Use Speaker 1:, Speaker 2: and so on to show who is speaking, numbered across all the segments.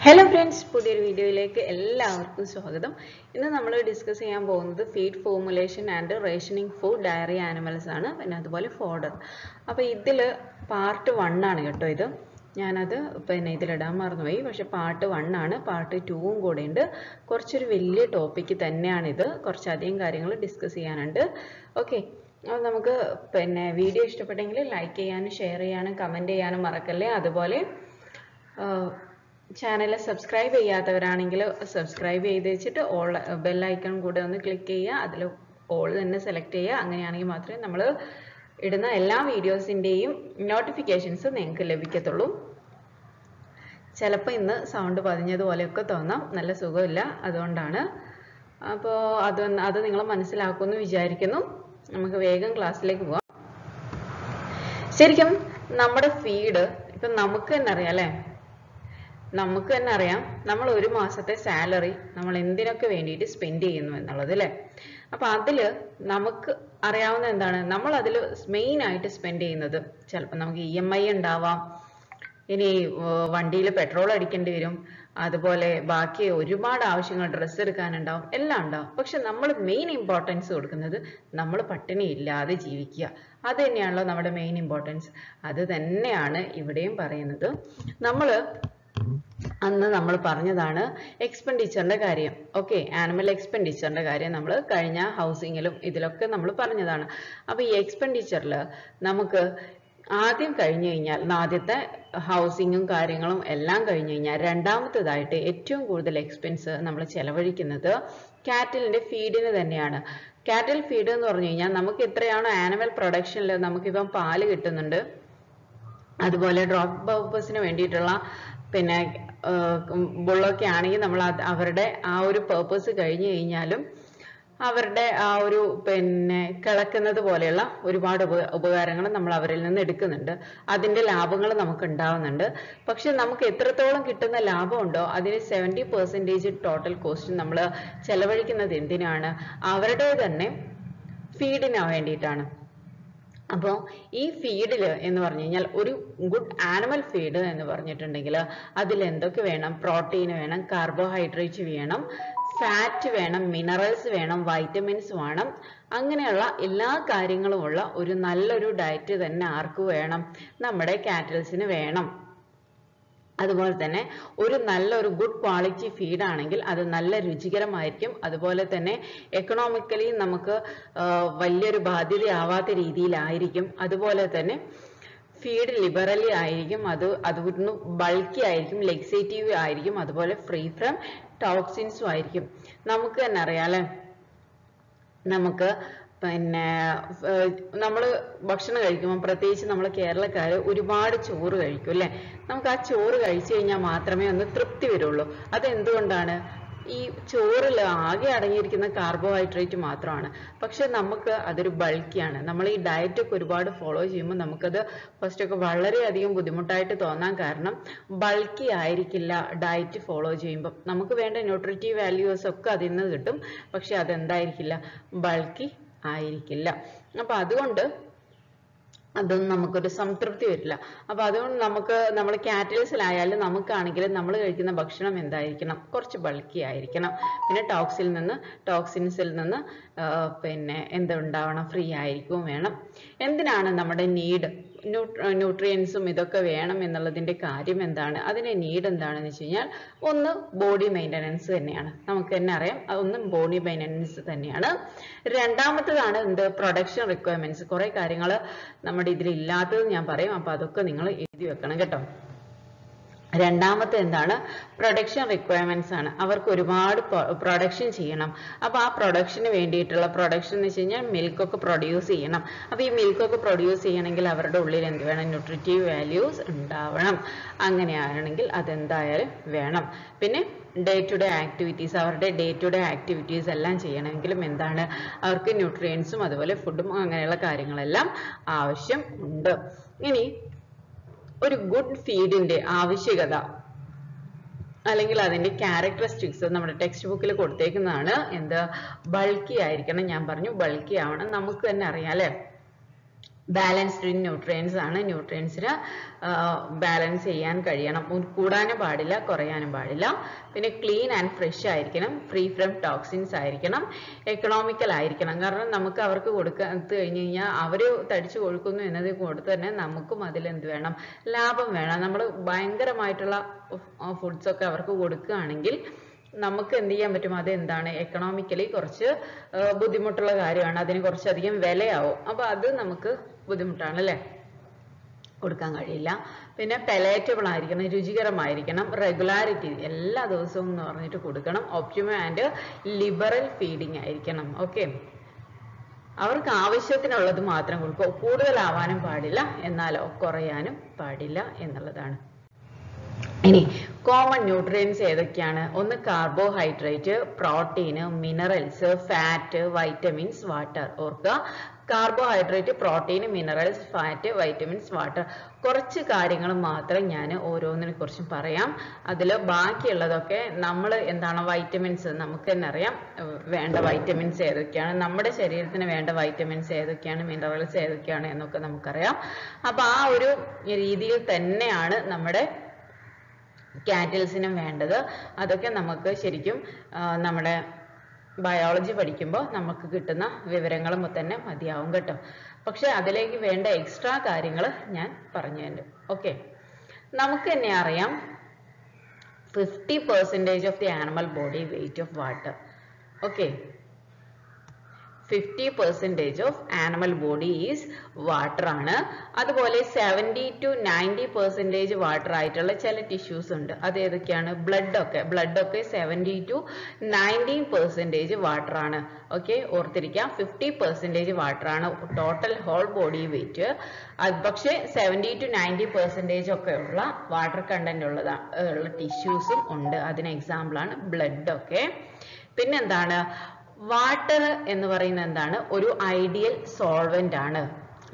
Speaker 1: Hello friends, പുതിയൊരു വീഡിയോയിലേക്ക് എല്ലാവർക്കും സ്വാഗതം. ഇന്ന് നമ്മൾ ഡിസ്കസ് ചെയ്യാൻ പോകുന്നത് feed formulation and rationing for dairy animals ആണ്. പിന്നെ അതുപോലെ ഫോഡർ. അപ്പോൾ ഇതിൽ പാർട്ട് 1 ആണ് കേട്ടോ ഇത്. ഞാനത് പിന്നെ ഇതിലിടാൻ മറന്നുപോയി. പക്ഷെ പാർട്ട് 1 ആണ്. പാർട്ട് 2ഉം കൂടെ ഉണ്ട്. കുറച്ചൊരു വലിയ ടോപ്പിക്ക് തന്നെയാണിത്. കുറച്ചധികം കാര്യങ്ങൾ ഡിസ്കസ് ചെയ്യാനുണ്ട്. ഓക്കെ, അപ്പോൾ നമുക്ക് പിന്നെ വീഡിയോ ഇഷ്ടപ്പെട്ടെങ്കിൽ ലൈക്ക് ചെയ്യാനും ഷെയർ ചെയ്യാനും കമൻറ്റ് ചെയ്യാനും മറക്കല്ലേ. അതുപോലെ ചാനൽ സബ്സ്ക്രൈബ് ചെയ്യാത്തവരാണെങ്കിൽ സബ്സ്ക്രൈബ് ചെയ്ത് വെച്ചിട്ട് ഓൾ ബെൽ ഐക്കൺ കൂടെ ഒന്ന് ക്ലിക്ക് ചെയ്യുക. അതിൽ ഓൾ തന്നെ സെലക്ട് ചെയ്യുക. അങ്ങനെയാണെങ്കിൽ മാത്രമേ നമ്മൾ ഇടുന്ന എല്ലാ വീഡിയോസിൻ്റെയും നോട്ടിഫിക്കേഷൻസ് നിങ്ങൾക്ക് ലഭിക്കത്തുള്ളൂ. ചിലപ്പോൾ ഇന്ന് സൗണ്ട് പതിഞ്ഞതുപോലെയൊക്കെ തോന്നാം, നല്ല സുഖമില്ല, അതുകൊണ്ടാണ്. അപ്പോൾ അത് നിങ്ങൾ മനസ്സിലാക്കുമെന്ന് വിചാരിക്കുന്നു. നമുക്ക് വേഗം ക്ലാസ്സിലേക്ക് പോവാം. ശരിക്കും നമ്മുടെ ഫീഡ് ഇപ്പം നമുക്ക് തന്നെ അറിയാം അല്ലേ, നമുക്ക് തന്നെ അറിയാം നമ്മൾ ഒരു മാസത്തെ സാലറി നമ്മൾ എന്തിനൊക്കെ വേണ്ടിയിട്ട് സ്പെൻഡ് ചെയ്യുന്നു എന്നുള്ളത് അല്ലേ. അപ്പം അതിൽ നമുക്ക് അറിയാവുന്ന എന്താണ്, നമ്മൾ അതിൽ മെയിനായിട്ട് സ്പെൻഡ് ചെയ്യുന്നത് ചിലപ്പോൾ നമുക്ക് EMI ഉണ്ടാവാം, ഇനി വണ്ടിയിൽ പെട്രോൾ അടിക്കേണ്ടി വരും, അതുപോലെ ബാക്കി ഒരുപാട് ആവശ്യങ്ങൾ, ഡ്രസ്സ് എടുക്കാനുണ്ടാവും, എല്ലാം ഉണ്ടാവും. പക്ഷെ നമ്മൾ മെയിൻ ഇമ്പോർട്ടൻസ് കൊടുക്കുന്നത് നമ്മൾ പട്ടിണി ഇല്ലാതെ ജീവിക്കുക. അത് തന്നെയാണല്ലോ നമ്മുടെ മെയിൻ ഇമ്പോർട്ടൻസ്. അത് തന്നെയാണ് ഇവിടെയും പറയുന്നത്. അന്ന് നമ്മൾ പറഞ്ഞതാണ് എക്സ്പെൻഡിച്ചറിന്റെ കാര്യം. ഓക്കെ, ആനിമൽ എക്സ്പെൻഡിച്ചറിന്റെ കാര്യം നമ്മൾ കഴിഞ്ഞ ഹൗസിങ്ങിലും ഇതിലൊക്കെ നമ്മൾ പറഞ്ഞതാണ്. അപ്പോൾ ഈ എക്സ്പെൻഡിച്ചറിൽ നമുക്ക് ആദ്യം കഴിഞ്ഞു കഴിഞ്ഞാൽ, ആദ്യത്തെ ഹൗസിങ്ങും കാര്യങ്ങളും എല്ലാം കഴിഞ്ഞു കഴിഞ്ഞാൽ രണ്ടാമത്തേതായിട്ട് ഏറ്റവും കൂടുതൽ എക്സ്പെൻസ് നമ്മൾ ചെലവഴിക്കുന്നത് കാറ്റലിന്റെ ഫീഡിന് തന്നെയാണ്. കാറ്റൽ ഫീഡ് എന്ന് പറഞ്ഞു കഴിഞ്ഞാൽ നമുക്ക് എത്രയാണോ ആനിമൽ പ്രൊഡക്ഷനിൽ നമുക്കിപ്പം പാല് കിട്ടുന്നുണ്ട്, അതുപോലെ ഡ്രോപ്പ് പർപ്പസിന് വേണ്ടിയിട്ടുള്ള പിന്നെ ബുള്ളൊക്കെ ആണെങ്കിൽ നമ്മൾ അവരുടെ ആ ഒരു പേർപ്പസ് കഴിഞ്ഞു കഴിഞ്ഞാലും അവരുടെ ആ ഒരു പിന്നെ കിളക്കുന്നത് പോലെയുള്ള ഒരുപാട് ഉപകാരങ്ങൾ നമ്മൾ അവരിൽ നിന്ന് എടുക്കുന്നുണ്ട്. അതിൻ്റെ ലാഭങ്ങൾ നമുക്ക് ഉണ്ടാവുന്നുണ്ട്. പക്ഷെ നമുക്ക് എത്രത്തോളം കിട്ടുന്ന ലാഭമുണ്ടോ അതിന് 70% ടോട്ടൽ കോസ്റ്റ് നമ്മൾ ചെലവഴിക്കുന്നത് എന്തിനാണ്? അവരുടെ തന്നെ ഫീഡിന് വേണ്ടിയിട്ടാണ്. അപ്പോൾ ഈ ഫീഡിൽ എന്ന് പറഞ്ഞു കഴിഞ്ഞാൽ ഒരു ഗുഡ് ആനിമൽ ഫീഡ് എന്ന് പറഞ്ഞിട്ടുണ്ടെങ്കിൽ അതിൽ എന്തൊക്കെ വേണം? പ്രോട്ടീൻ വേണം, കാർബോഹൈഡ്രേറ്റ് വേണം, ഫാറ്റ് വേണം, മിനറൽസ് വേണം, വൈറ്റമിൻസ് വേണം. അങ്ങനെയുള്ള എല്ലാ കാര്യങ്ങളുമുള്ള ഒരു നല്ലൊരു ഡയറ്റ് തന്നെ ആർക്ക് വേണം? നമ്മുടെ കാറ്റൽസിന് വേണം. അതുപോലെ തന്നെ ഒരു നല്ലൊരു ഗുഡ് ക്വാളിറ്റി ഫീഡ് ആണെങ്കിൽ അത് നല്ല രുചികരമായിരിക്കും. അതുപോലെ തന്നെ എക്കണോമിക്കലി നമുക്ക് വലിയൊരു ബാധ്യതയാവാത്ത രീതിയിലായിരിക്കും. അതുപോലെ തന്നെ ഫീഡ് ലിബറലി ആയിരിക്കും, അതൊന്ന് ബൾക്കി ആയിരിക്കും, ലെക്സേറ്റീവ് ആയിരിക്കും, അതുപോലെ ഫ്രീ ഫ്രം ടോക്സിൻസും ആയിരിക്കും. നമുക്ക് തന്നെ അറിയാലേ, നമുക്ക് പിന്നെ നമ്മൾ ഭക്ഷണം കഴിക്കുമ്പോൾ പ്രത്യേകിച്ച് നമ്മൾ കേരളക്കാർ ഒരുപാട് ചോറ് കഴിക്കും അല്ലേ. നമുക്ക് ആ ചോറ് കഴിച്ചു കഴിഞ്ഞാൽ മാത്രമേ ഒന്ന് തൃപ്തി വരുള്ളൂ. അതെന്തുകൊണ്ടാണ്? ഈ ചോറിൽ ആകെ അടങ്ങിയിരിക്കുന്ന കാർബോഹൈഡ്രേറ്റ് മാത്രമാണ്. പക്ഷെ നമുക്ക് അതൊരു ബൾക്കിയാണ്. നമ്മൾ ഈ ഡയറ്റൊക്കെ ഒരുപാട് ഫോളോ ചെയ്യുമ്പോൾ നമുക്കത് ഫസ്റ്റൊക്കെ വളരെയധികം ബുദ്ധിമുട്ടായിട്ട് തോന്നാൻ കാരണം ബൾക്കി ആയിരിക്കില്ല. ഡയറ്റ് ഫോളോ ചെയ്യുമ്പോൾ നമുക്ക് വേണ്ട ന്യൂട്രിറ്റീവ് വാല്യൂസ് ഒക്കെ അതിൽ നിന്ന് കിട്ടും, പക്ഷെ അതെന്തായിരിക്കില്ല? ബൾക്കി ആയിരിക്കില്ല. അപ്പൊ അതുകൊണ്ട് അതൊന്നും നമുക്കൊരു സംതൃപ്തി വരില്ല. അപ്പൊ അതുകൊണ്ട് നമ്മൾ കാറ്റൽസിലായാലും നമുക്കാണെങ്കിലും നമ്മൾ കഴിക്കുന്ന ഭക്ഷണം എന്തായിരിക്കണം? കുറച്ച് ബൾക്കി ആയിരിക്കണം. പിന്നെ ടോക്സിൻസിൽ നിന്ന് പിന്നെ എന്തുണ്ടാവണം? ഫ്രീ ആയിരിക്കും വേണം. എന്തിനാണ് നമ്മുടെ നീഡ്? ന്യൂട്രിയൻസും ഇതൊക്കെ വേണം എന്നുള്ളതിന്റെ കാര്യം എന്താണ്? അതിന്റെ നീഡ് എന്താണെന്ന് വെച്ച് കഴിഞ്ഞാൽ ഒന്ന് ബോഡി മെയിൻ്റനൻസ് തന്നെയാണ്. നമുക്ക് തന്നെ അറിയാം, അതൊന്ന് ബോഡി മെയിൻ്റനൻസ് തന്നെയാണ്. രണ്ടാമത്തേതാണ് എന്ത്? Production requirements. കുറെ കാര്യങ്ങൾ നമ്മുടെ ഇതിലില്ലാത്തത് ഞാൻ പറയും, അപ്പൊ അതൊക്കെ നിങ്ങൾ എഴുതി വെക്കണം കേട്ടോ. രണ്ടാമത്തെ എന്താണ്? പ്രൊഡക്ഷൻ റിക്വയർമെന്റ്സ് ആണ്. അവർക്ക് ഒരുപാട് പ്രൊഡക്ഷൻ ചെയ്യണം. അപ്പൊ ആ പ്രൊഡക്ഷന് വേണ്ടിയിട്ടുള്ള പ്രൊഡക്ഷൻ എന്ന് വെച്ച് കഴിഞ്ഞാൽ മിൽക്കൊക്കെ പ്രൊഡ്യൂസ് ചെയ്യണം. അപ്പൊ ഈ മിൽക്കൊക്കെ പ്രൊഡ്യൂസ് ചെയ്യണമെങ്കിൽ അവരുടെ ഉള്ളിൽ എന്ത് വേണം? ന്യൂട്രിറ്റീവ് വാല്യൂസ് ഉണ്ടാവണം. അങ്ങനെയാണെങ്കിൽ അതെന്തായാലും വേണം. പിന്നെ ഡേ ടു ഡേ ആക്ടിവിറ്റീസ്, അവരുടെ ഡേ ടു ഡേ ആക്ടിവിറ്റീസ് എല്ലാം ചെയ്യണമെങ്കിലും എന്താണ്? അവർക്ക് ന്യൂട്രിയൻസും അതുപോലെ ഫുഡും അങ്ങനെയുള്ള കാര്യങ്ങളെല്ലാം ആവശ്യം ഉണ്ട്. ഇനി ഒരു ഗുഡ് ഫീഡിന്റെ ആവശ്യകത അല്ലെങ്കിൽ അതിന്റെ ക്യാരക്ടറിസ്റ്റിക്സ് നമ്മുടെ ടെക്സ്റ്റ് ബുക്കിൽ കൊടുത്തേക്കുന്നതാണ്. എന്ത്? ബൾക്കി ആയിരിക്കണം. ഞാൻ പറഞ്ഞു ബൾക്കി ആവണം. നമുക്ക് തന്നെ അറിയാം അല്ലെ, ബാലൻസ്ഡ് ഇൻ ന്യൂട്രിയൻസ് ആണ്. ന്യൂട്രിയൻസിന് ബാലൻസ് ചെയ്യാൻ കഴിയണം, കൂടാനും പാടില്ല കുറയാനും പാടില്ല. പിന്നെ ക്ലീൻ ആൻഡ് ഫ്രഷ് ആയിരിക്കണം, ഫ്രീ ഫ്രം ടോക്സിൻസ് ആയിരിക്കണം, എക്കണോമിക്കൽ ആയിരിക്കണം. കാരണം നമുക്ക് അവർക്ക് കൊടുക്കാൻ കഴിഞ്ഞ് കഴിഞ്ഞാൽ അവർ തടിച്ചു കൊഴുക്കുന്നു എന്നത് കൊടുത്ത് തന്നെ നമുക്കും അതിൽ എന്ത് വേണം, ലാഭം വേണം. നമ്മൾ ഭയങ്കരമായിട്ടുള്ള ഫുഡ്സൊക്കെ അവർക്ക് കൊടുക്കുകയാണെങ്കിൽ നമുക്ക് എന്ത് ചെയ്യാൻ പറ്റും, അത് എന്താണ് എക്കണോമിക്കലി കുറച്ച് ബുദ്ധിമുട്ടുള്ള കാര്യമാണ്, അതിന് കുറച്ചധികം വിലയാവും. അപ്പൊ അത് നമുക്ക് ബുദ്ധിമുട്ടാണ് അല്ലേ, കൊടുക്കാൻ കഴിയില്ല. പിന്നെ പെലേറ്റബിൾ ആയിരിക്കണം, രുചികരമായിരിക്കണം, റെഗുലാരിറ്റി എല്ലാ ദിവസവും എന്ന് പറഞ്ഞിട്ട് കൊടുക്കണം, ഒപ്റ്റിമം ആൻഡ് ലിബറൽ ഫീഡിങ് ആയിരിക്കണം. ഓക്കെ, അവർക്ക് ആവശ്യത്തിനുള്ളത് മാത്രം കൊടുക്കുക, കൂടുതലാവാനും പാടില്ല എന്നാലോ കുറയാനും പാടില്ല എന്നുള്ളതാണ്. ഇനി കോമൺ ന്യൂട്രിയൻസ് ഏതൊക്കെയാണ്? ഒന്ന് carbohydrate, protein, minerals, fat, vitamins, water. ഓർക്കുക, carbohydrate, protein, minerals, fat, vitamins, water. കുറച്ച് കാര്യങ്ങൾ മാത്രം ഞാൻ ഓരോന്നിനെ കുറിച്ചും പറയാം. അതിൽ ബാക്കിയുള്ളതൊക്കെ നമ്മൾ എന്താണ് വൈറ്റമിൻസ് നമുക്ക് തന്നെ അറിയാം, വേണ്ട വൈറ്റമിൻസ് ഏതൊക്കെയാണ്, നമ്മുടെ ശരീരത്തിന് വേണ്ട വൈറ്റമിൻസ് ഏതൊക്കെയാണ്, മിനറൽസ് ഏതൊക്കെയാണ് എന്നൊക്കെ നമുക്കറിയാം. അപ്പൊ ആ ഒരു രീതിയിൽ തന്നെയാണ് നമ്മുടെ കാറ്റിൽസിനും വേണ്ടത്. അതൊക്കെ നമുക്ക് ശരിക്കും നമ്മുടെ ബയോളജി പഠിക്കുമ്പോൾ നമുക്ക് കിട്ടുന്ന വിവരങ്ങളും തന്നെ മതിയാവും കേട്ടോ. പക്ഷെ അതിലേക്ക് വേണ്ട എക്സ്ട്രാ കാര്യങ്ങൾ ഞാൻ പറഞ്ഞു തരും. ഓക്കെ, നമുക്ക് തന്നെ അറിയാം 50% of the animal body weight of water. Okay, 50% of animal body is water ആണ്. അതുപോലെ 70 to 90% വാട്ടർ ആയിട്ടുള്ള ചില ടിഷ്യൂസ് ഉണ്ട്. അത് ഏതൊക്കെയാണ്? ബ്ലഡ് ഒക്കെ 70 to 90% വാട്ടർ ആണ്. ഓക്കെ, ഓർത്തിരിക്കാം, 50% വാട്ടർ ആണ് ടോട്ടൽ ഹോൾ ബോഡി വെയിറ്റ്. പക്ഷെ 70 to 90% ഒക്കെ ഉള്ള വാട്ടർ കണ്ടന്റ് ഉള്ള ടിഷ്യൂസും ഉണ്ട്. അതിന് എക്സാമ്പിൾ ആണ് ബ്ലഡ് ഒക്കെ. പിന്നെന്താണ്? വാട്ടർ എന്ന് പറയുന്നത് എന്താണ്? ഒരു ഐഡിയൽ സോൾവെന്റ് ആണ്,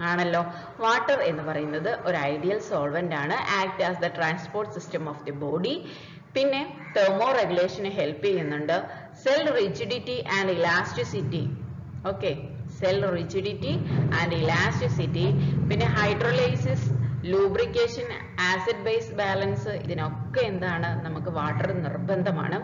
Speaker 1: ആണല്ലോ. വാട്ടർ എന്ന് പറയുന്നത് ഒരു ഐഡിയൽ സോൾവെന്റ് ആണ്. Act as the transport system of the body. പിന്നെ തെർമോ റെഗുലേഷന് ഹെൽപ്പ് ചെയ്യുന്നുണ്ട്. Cell rigidity and elasticity. Okay, cell rigidity and elasticity. പിന്നെ ഹൈഡ്രോലൈസിസ്, ലൂബ്രിക്കേഷൻ, ആസിഡ് ബേസ് ബാലൻസ്, ഇതിനൊക്കെ എന്താണ് നമുക്ക് വാട്ടർ നിർബന്ധമാണ്.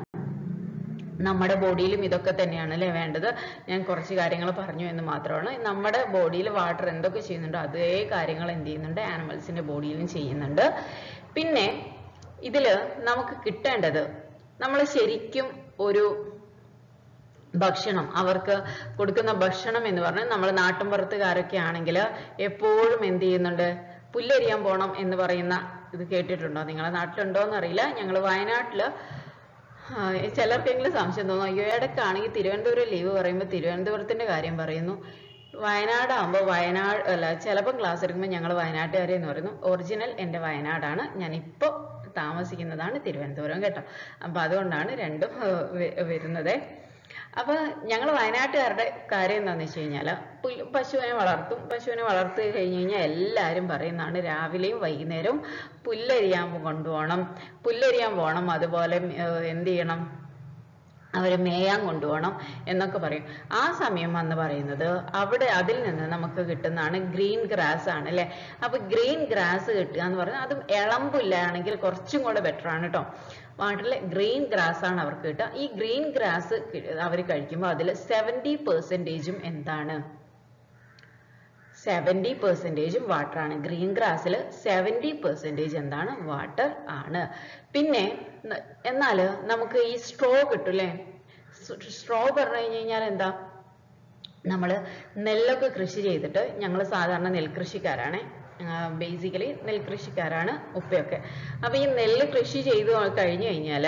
Speaker 1: നമ്മുടെ ബോഡിയിലും ഇതൊക്കെ തന്നെയാണ് അല്ലേ വേണ്ടത്. ഞാൻ കുറച്ച് കാര്യങ്ങൾ പറഞ്ഞു എന്ന് മാത്രമാണ്. നമ്മുടെ ബോഡിയിൽ വാട്ടർ എന്തൊക്കെ ചെയ്യുന്നുണ്ടോ അതേ കാര്യങ്ങൾ എന്ത് ചെയ്യുന്നുണ്ട് ആനിമൽസിന്റെ ബോഡിയിലും ചെയ്യുന്നുണ്ട്. പിന്നെ ഇതില് നമുക്ക് കിട്ടേണ്ടത്, നമ്മൾ ശരിക്കും ഒരു ഭക്ഷണം അവർക്ക് കൊടുക്കുന്ന ഭക്ഷണം എന്ന് പറഞ്ഞാൽ, നമ്മൾ നാട്ടിൻപുറത്തുകാരൊക്കെ ആണെങ്കിൽ എപ്പോഴും എന്ത് ചെയ്യുന്നുണ്ട്, പുല്ലരിയാൻ പോണം എന്ന് പറയുന്ന ഇത് കേട്ടിട്ടുണ്ടോ? നിങ്ങളെ നാട്ടിലുണ്ടോ എന്നറിയില്ല. ഞങ്ങൾ വയനാട്ടില് ചിലർക്കെങ്കിലും സംശയം തോന്നും, അയ്യോ ഇടയ്ക്കാണെങ്കിൽ തിരുവനന്തപുരം ലീവ് പറയുമ്പോൾ തിരുവനന്തപുരത്തിന്റെ കാര്യം പറയുന്നു, വയനാടാകുമ്പോൾ വയനാട് അല്ല. ചിലപ്പം ക്ലാസ് എടുക്കുമ്പോൾ ഞങ്ങൾ വയനാട്ടുകാരെ എന്ന് പറയുന്നു. ഒറിജിനൽ എൻ്റെ വയനാടാണ്, ഞാനിപ്പോൾ താമസിക്കുന്നതാണ് തിരുവനന്തപുരം കേട്ടോ. അപ്പം അതുകൊണ്ടാണ് രണ്ടും വരുന്നത്. അപ്പൊ ഞങ്ങൾ വയനാട്ടുകാരുടെ കാര്യം എന്താണെന്ന് വെച്ച് കഴിഞ്ഞാൽ, പശുവിനെ വളർത്തും. പശുവിനെ വളർത്തി കഴിഞ്ഞ് കഴിഞ്ഞാൽ എല്ലാവരും പറയുന്നതാണ് രാവിലെയും വൈകുന്നേരവും പുല്ലരിയാൻ പോകണം, അതുപോലെ എന്ത് ചെയ്യണം, അവര് മേയാൻ കൊണ്ടുപോകണം എന്നൊക്കെ പറയും. ആ സമയം എന്ന് പറയുന്നത് അവിടെ അതിൽ നിന്ന് നമുക്ക് കിട്ടുന്നതാണ് ഗ്രീൻ ഗ്രാസ് ആണ് അല്ലെ. അപ്പൊ ഗ്രീൻ ഗ്രാസ് കിട്ടുക എന്ന് പറഞ്ഞാൽ അതും ഇളമ്പുല്ലാണെങ്കിൽ കുറച്ചും കൂടെ ബെറ്റർ ആണ് കേട്ടോ. വാട്ടറിൽ ഗ്രീൻ ഗ്രാസ് ആണ് അവർക്ക് കിട്ടുക. ഈ ഗ്രീൻ ഗ്രാസ് അവർ കഴിക്കുമ്പോൾ അതിൽ 70% എന്താണ്? 70% വാട്ടർ ആണ്. ഗ്രീൻ ഗ്രാസിൽ 70% എന്താണ്? വാട്ടർ ആണ്. പിന്നെ എന്നാല് നമുക്ക് ഈ സ്ട്രോ കിട്ടൂല്ലേ. സ്ട്രോ പറഞ്ഞു കഴിഞ്ഞാൽ എന്താ? നമ്മള് നെല്ലൊക്കെ കൃഷി ചെയ്തിട്ട്, ഞങ്ങൾ സാധാരണ നെൽകൃഷിക്കാരാണ്, ബേസിക്കലി നെൽകൃഷിക്കാരാണ് ഉപ്പയൊക്കെ. അപ്പൊ ഈ നെല്ല് കൃഷി ചെയ്ത് കഴിഞ്ഞു കഴിഞ്ഞാൽ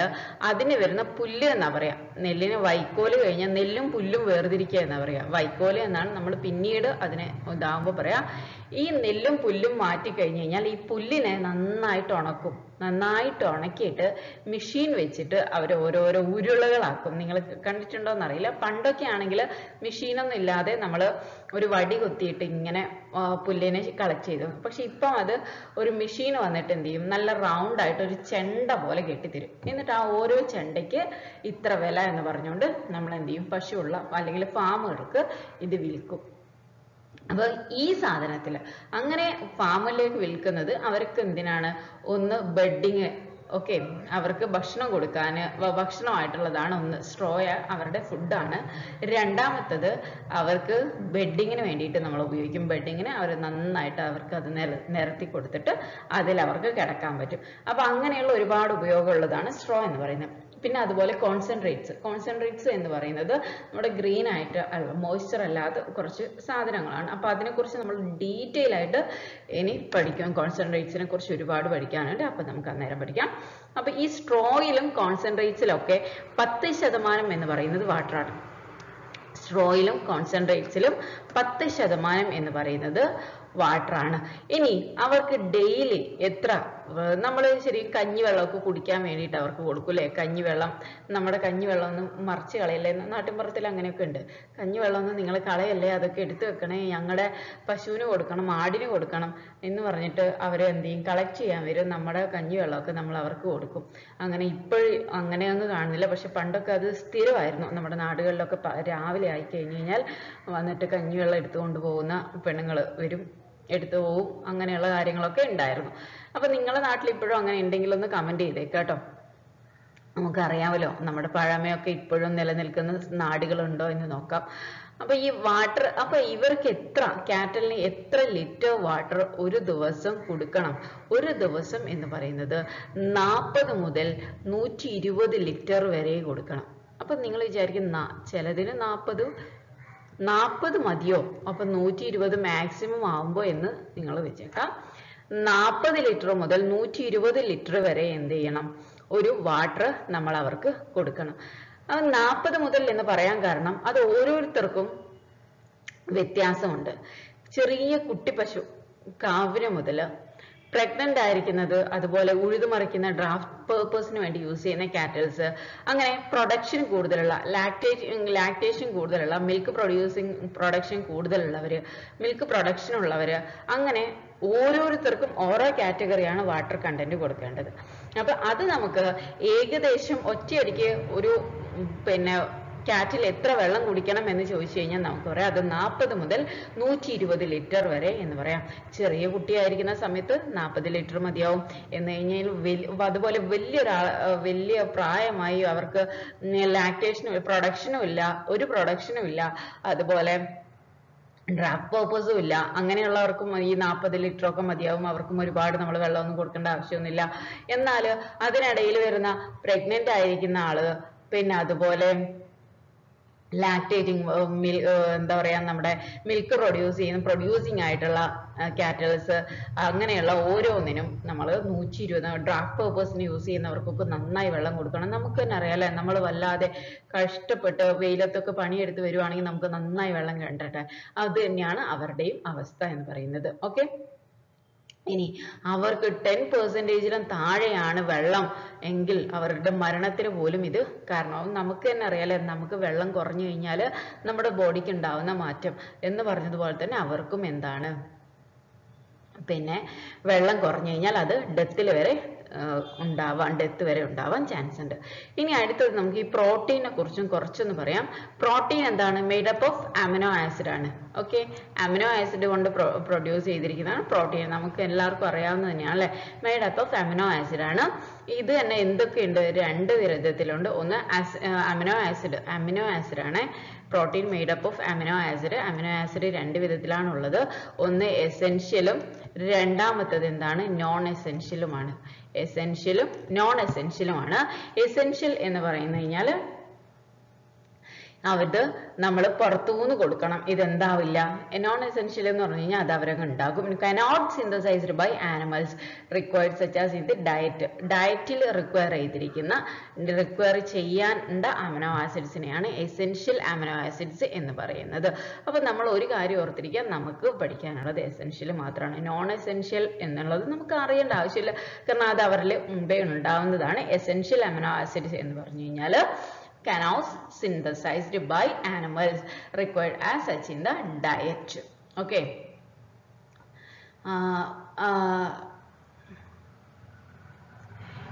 Speaker 1: അതിന് വരുന്ന പുല്ല് എന്നാ പറയാ. നെല്ലിന് വൈക്കോല് കഴിഞ്ഞാൽ നെല്ലും പുല്ലും വേർതിരിക്കുക എന്നാ പറയാ. വൈക്കോല് എന്നാണ് നമ്മൾ പിന്നീട് അതിനെ ഇതാകുമ്പോൾ പറയാ. ഈ നെല്ലും പുല്ലും മാറ്റി കഴിഞ്ഞു കഴിഞ്ഞാൽ ഈ പുല്ലിനെ നന്നായിട്ട് ഉണക്കും. നന്നായിട്ട് ഉണക്കിയിട്ട് മെഷീൻ വെച്ചിട്ട് അവർ ഓരോരോ ഉരുളകളാക്കും. നിങ്ങൾ കണ്ടിട്ടുണ്ടോ എന്നറിയില്ല. പണ്ടൊക്കെ ആണെങ്കിൽ മെഷീനൊന്നും ഇല്ലാതെ നമ്മൾ ഒരു വടി കുത്തിയിട്ട് ഇങ്ങനെ പുല്ലിനെ കളക്ട് ചെയ്തു. പക്ഷെ ഇപ്പം അത് ഒരു മെഷീൻ വന്നിട്ട് എന്ത് ചെയ്യും, നല്ല റൗണ്ട് ആയിട്ട് ഒരു ചെണ്ട പോലെ കെട്ടിത്തരും. എന്നിട്ട് ആ ഓരോ ചെണ്ടയ്ക്ക് ഇത്ര വില എന്ന് പറഞ്ഞുകൊണ്ട് നമ്മൾ എന്ത് ചെയ്യും, പശുവുള്ള അല്ലെങ്കിൽ ഫാമുകൾക്ക് ഇത് വിൽക്കും. അപ്പോൾ ഈ സാധനത്തിൽ അങ്ങനെ ഫാമിലേക്ക് വിൽക്കുന്നത് അവർക്ക് എന്തിനാണ്? ഒന്ന് ബെഡിങ്, ഓക്കെ, അവർക്ക് ഭക്ഷണം കൊടുക്കാൻ, ഭക്ഷണമായിട്ടുള്ളതാണ് ഒന്ന്. സ്ട്രോയ അവരുടെ ഫുഡാണ്. രണ്ടാമത്തത് അവർക്ക് ബെഡിങ്ങിന് വേണ്ടിയിട്ട് നമ്മൾ ഉപയോഗിക്കും. ബെഡിങ്ങിന് അവർ നന്നായിട്ട് അവർക്ക് അത് നിരത്തി കൊടുത്തിട്ട് അതിൽ അവർക്ക് കിടക്കാൻ പറ്റും. അപ്പോൾ അങ്ങനെയുള്ള ഒരുപാട് ഉപയോഗമുള്ളതാണ് സ്ട്രോ എന്ന് പറയുന്നത്. പിന്നെ അതുപോലെ കോൺസെൻട്രേറ്റ്സ് എന്ന് പറയുന്നത് നമ്മുടെ ഗ്രീൻ ആയിട്ട് മോയ്സ്ചർ അല്ലാത്ത കുറച്ച് സാധനങ്ങളാണ്. അപ്പോൾ അതിനെക്കുറിച്ച് നമ്മൾ ഡീറ്റെയിൽ ആയിട്ട് ഇനി പഠിക്കും. കോൺസെൻട്രേറ്റ്സിനെ കുറിച്ച് ഒരുപാട് പഠിക്കാനുണ്ട്. അപ്പോൾ നമുക്ക് അന്നേരം പഠിക്കാം. അപ്പോൾ ഈ സ്ട്രോയിലും കോൺസെൻട്രേറ്റ്സിലും ഒക്കെ 10% എന്ന് പറയുന്നത് വാട്ടറാണ്. സ്ട്രോയിലും കോൺസെൻട്രേറ്റ്സിലും 10% എന്ന് പറയുന്നത് വാട്ടറാണ്. ഇനി അവർക്ക് ഡെയിലി എത്ര, നമ്മൾ ശരി കഞ്ഞിവെള്ളമൊക്കെ കുടിക്കാൻ വേണ്ടിയിട്ട് അവർക്ക് കൊടുക്കൂലേ? കഞ്ഞിവെള്ളം, നമ്മുടെ കഞ്ഞിവെള്ളം ഒന്നും മറിച്ച് കളയല്ലേ? നാട്ടിൻപുറത്തിൽ അങ്ങനെയൊക്കെ ഉണ്ട്. കഞ്ഞിവെള്ളമൊന്നും നിങ്ങൾ കളയല്ലേ, അതൊക്കെ എടുത്തു വെക്കണേ, ഞങ്ങളുടെ പശുവിന് കൊടുക്കണം, ആടിന് കൊടുക്കണം എന്ന് പറഞ്ഞിട്ട് അവർ എന്ത് ചെയ്യും? കളക്ട് ചെയ്യാൻ വരും. നമ്മുടെ കഞ്ഞിവെള്ളമൊക്കെ നമ്മൾ അവർക്ക് കൊടുക്കും. അങ്ങനെ ഇപ്പോഴും അങ്ങനെയൊന്നും കാണുന്നില്ല. പക്ഷെ പണ്ടൊക്കെ അത് സ്ഥിരമായിരുന്നു. നമ്മുടെ നാടുകളിലൊക്കെ രാവിലെ ആയി കഴിഞ്ഞ് കഴിഞ്ഞാൽ വന്നിട്ട് കഞ്ഞിവെള്ളം എടുത്തുകൊണ്ട് പോകുന്ന പെണ്ണുങ്ങൾ വരും, എടുത്തു പോവും. അങ്ങനെയുള്ള കാര്യങ്ങളൊക്കെ ഉണ്ടായിരുന്നു. അപ്പൊ നിങ്ങളുടെ നാട്ടിൽ ഇപ്പോഴും അങ്ങനെ ഉണ്ടെങ്കിൽ ഒന്ന് കമന്റ് ചെയ്തേക്കാട്ടോ. നമുക്കറിയാമല്ലോ നമ്മുടെ പഴമയൊക്കെ ഇപ്പോഴും നിലനിൽക്കുന്ന നാടുകളുണ്ടോ എന്ന് നോക്കാം. അപ്പൊ ഈ വാട്ടർ, അപ്പൊ ഇവർക്ക് കാറ്റലിന് എത്ര ലിറ്റർ വാട്ടർ ഒരു ദിവസം കൊടുക്കണം? ഒരു ദിവസം എന്ന് പറയുന്നത് 40 മുതൽ 120 ലിറ്റർ വരെ കൊടുക്കണം. അപ്പൊ നിങ്ങൾ വിചാരിക്കും ചിലതിന് 40 മതിയോ, അപ്പൊ 120 മാക്സിമം ആവുമ്പോ എന്ന് നിങ്ങൾ വെച്ചേക്കാം. 40 ലിറ്റർ മുതൽ 120 ലിറ്റർ വരെ എന്ത് ചെയ്യണം? ഒരു വാട്ടർ നമ്മൾ അവർക്ക് കൊടുക്കണം. 40 മുതൽ എന്ന് പറയാൻ കാരണം അത് ഓരോരുത്തർക്കും വ്യത്യാസമുണ്ട്. ചെറിയ കുട്ടി പശു കാവിന് മുതൽ പ്രഗ്നന്റ് ആയിരിക്കുന്നത്, അതുപോലെ ഉഴുതുമറിക്കുന്ന ഡ്രാഫ്റ്റ് പേർപ്പസിന് വേണ്ടി യൂസ് ചെയ്യുന്ന കാറ്റൽസ്, അങ്ങനെ പ്രൊഡക്ഷൻ കൂടുതലുള്ള ലാക്ടേഷൻ കൂടുതലുള്ള മിൽക്ക് പ്രൊഡക്ഷൻ കൂടുതലുള്ളവര്, മിൽക്ക് പ്രൊഡക്ഷൻ ഉള്ളവര്, അങ്ങനെ ഓരോരുത്തർക്കും ഓരോ കാറ്റഗറിയാണ് വാട്ടർ കണ്ടന്റ് കൊടുക്കേണ്ടത്. അപ്പൊ അത് നമുക്ക് ഏകദേശം ഒറ്റയടിക്ക് ഒരു കാറ്റിൽ എത്ര വെള്ളം കുടിക്കണം എന്ന് ചോദിച്ചു കഴിഞ്ഞാൽ നമുക്ക് പറയാം അത് 40 മുതൽ 120 ലിറ്റർ വരെ എന്ന് പറയാം. ചെറിയ കുട്ടിയായിരിക്കുന്ന സമയത്ത് 40 ലിറ്റർ മതിയാവും. എന്ന് കഴിഞ്ഞാൽ അതുപോലെ വലിയ പ്രായമായി അവർക്ക് ഒരു പ്രൊഡക്ഷനും ഇല്ല, അതുപോലെ ഡ്രാഫ്റ്റ് പേർപ്പസും ഇല്ല, അങ്ങനെയുള്ളവർക്കും ഈ 40 ലിറ്റർ ഒക്കെ മതിയാവും. അവർക്കും ഒരുപാട് നമ്മൾ വെള്ളമൊന്നും കൊടുക്കേണ്ട ആവശ്യമൊന്നുമില്ല. എന്നാൽ അതിനിടയിൽ വരുന്ന പ്രഗ്നന്റ് ആയിരിക്കുന്ന ആള്, പിന്നെ അതുപോലെ ലാക്ടേറ്റിംഗ് എന്താ പറയാ, നമ്മുടെ മിൽക്ക് പ്രൊഡ്യൂസിങ് ആയിട്ടുള്ള കാറ്റൽസ്, അങ്ങനെയുള്ള ഓരോന്നിനും നമ്മൾ 120 ഡ്രാഫ്റ്റ് പേർപ്പസിന് യൂസ് ചെയ്യുന്നവർക്കൊക്കെ നന്നായി വെള്ളം കൊടുക്കണം. നമുക്ക് തന്നെ അറിയാലേ, നമ്മൾ വല്ലാതെ കഷ്ടപ്പെട്ട് വെയിലത്തൊക്കെ പണിയെടുത്ത് വരുവാണെങ്കിൽ നമുക്ക് നന്നായി വെള്ളം കണ്ടട്ടെ. അത് തന്നെയാണ് അവരുടെയും അവസ്ഥ എന്ന് പറയുന്നത്. ഓക്കെ, ഇനി അവർക്ക് 10%-ലും താഴെയാണ് വെള്ളം എങ്കിൽ അവരുടെ മരണത്തിന് പോലും ഇത് കാരണമാവും. നമുക്ക് തന്നെ അറിയാലോ, നമുക്ക് വെള്ളം കുറഞ്ഞു കഴിഞ്ഞാൽ നമ്മുടെ ബോഡിക്ക് ഉണ്ടാവുന്ന മാറ്റം എന്ന് പറഞ്ഞതുപോലെ തന്നെ അവർക്കും എന്താണ്, പിന്നെ വെള്ളം കുറഞ്ഞു കഴിഞ്ഞാൽ അത് ഡെത്ത് വരെ ഉണ്ടാവാൻ ചാൻസ് ഉണ്ട്. ഇനി അടുത്തത് നമുക്ക് ഈ പ്രോട്ടീനെ കുറിച്ചും കുറച്ചൊന്ന് പറയാം. പ്രോട്ടീൻ എന്താണ്? Made up of amino acid ആണ്. ഓക്കെ, അമിനോ ആസിഡ് കൊണ്ട് പ്രൊഡ്യൂസ് ചെയ്തിരിക്കുന്നതാണ് പ്രോട്ടീൻ. നമുക്ക് എല്ലാവർക്കും അറിയാവുന്നത് തന്നെയാണ് അല്ലെ, made up of amino acid ആണ്. ഇത് തന്നെ എന്തൊക്കെയുണ്ട്? 2 വിധത്തിലുണ്ട്. ഒന്ന് അമിനോ ആസിഡ് ആണ്. Protein made up of amino acid 2 വിധത്തിലാണ് ഉള്ളത്. ഒന്ന് എസെൻഷ്യലും, രണ്ടാമത്തത് എന്താണ്? നോൺ എസെൻഷ്യലുമാണ്. എസെൻഷ്യലും നോൺ എസെൻഷ്യലുമാണ്. എസെൻഷ്യൽ എന്ന് പറയുന്നത് കഴിഞ്ഞാൽ അത് നമ്മൾ പുറത്തുനിന്ന് കൊടുക്കണം, ഇതെന്താവില്ല. നോൺ എസെൻഷ്യൽ എന്ന് പറഞ്ഞു കഴിഞ്ഞാൽ അത് അവരങ്ങ് ഉണ്ടാകും. Cannot synthesized by animals required such as ഇത് ഡയറ്റിൽ റിക്വയർ ചെയ്യേണ്ട അമിനോ ആസിഡ്സിനെയാണ് എസെൻഷ്യൽ അമിനോ ആസിഡ്സ് എന്ന് പറയുന്നത്. അപ്പൊ നമ്മൾ ഒരു കാര്യം ഓർത്തിരിക്കുക, നമുക്ക് പഠിക്കാനുള്ളത് എസെൻഷ്യൽ മാത്രമാണ്. നോൺ എസെൻഷ്യൽ എന്നുള്ളത് നമുക്ക് അറിയേണ്ട ആവശ്യമില്ല, കാരണം അത് അവരിൽ മുമ്പേ ഉണ്ടാവുന്നതാണ്. എസെൻഷ്യൽ അമിനോ ആസിഡ്സ് എന്ന് പറഞ്ഞു കഴിഞ്ഞാൽ cannot synthesized by animals required as such in the diet. Okay,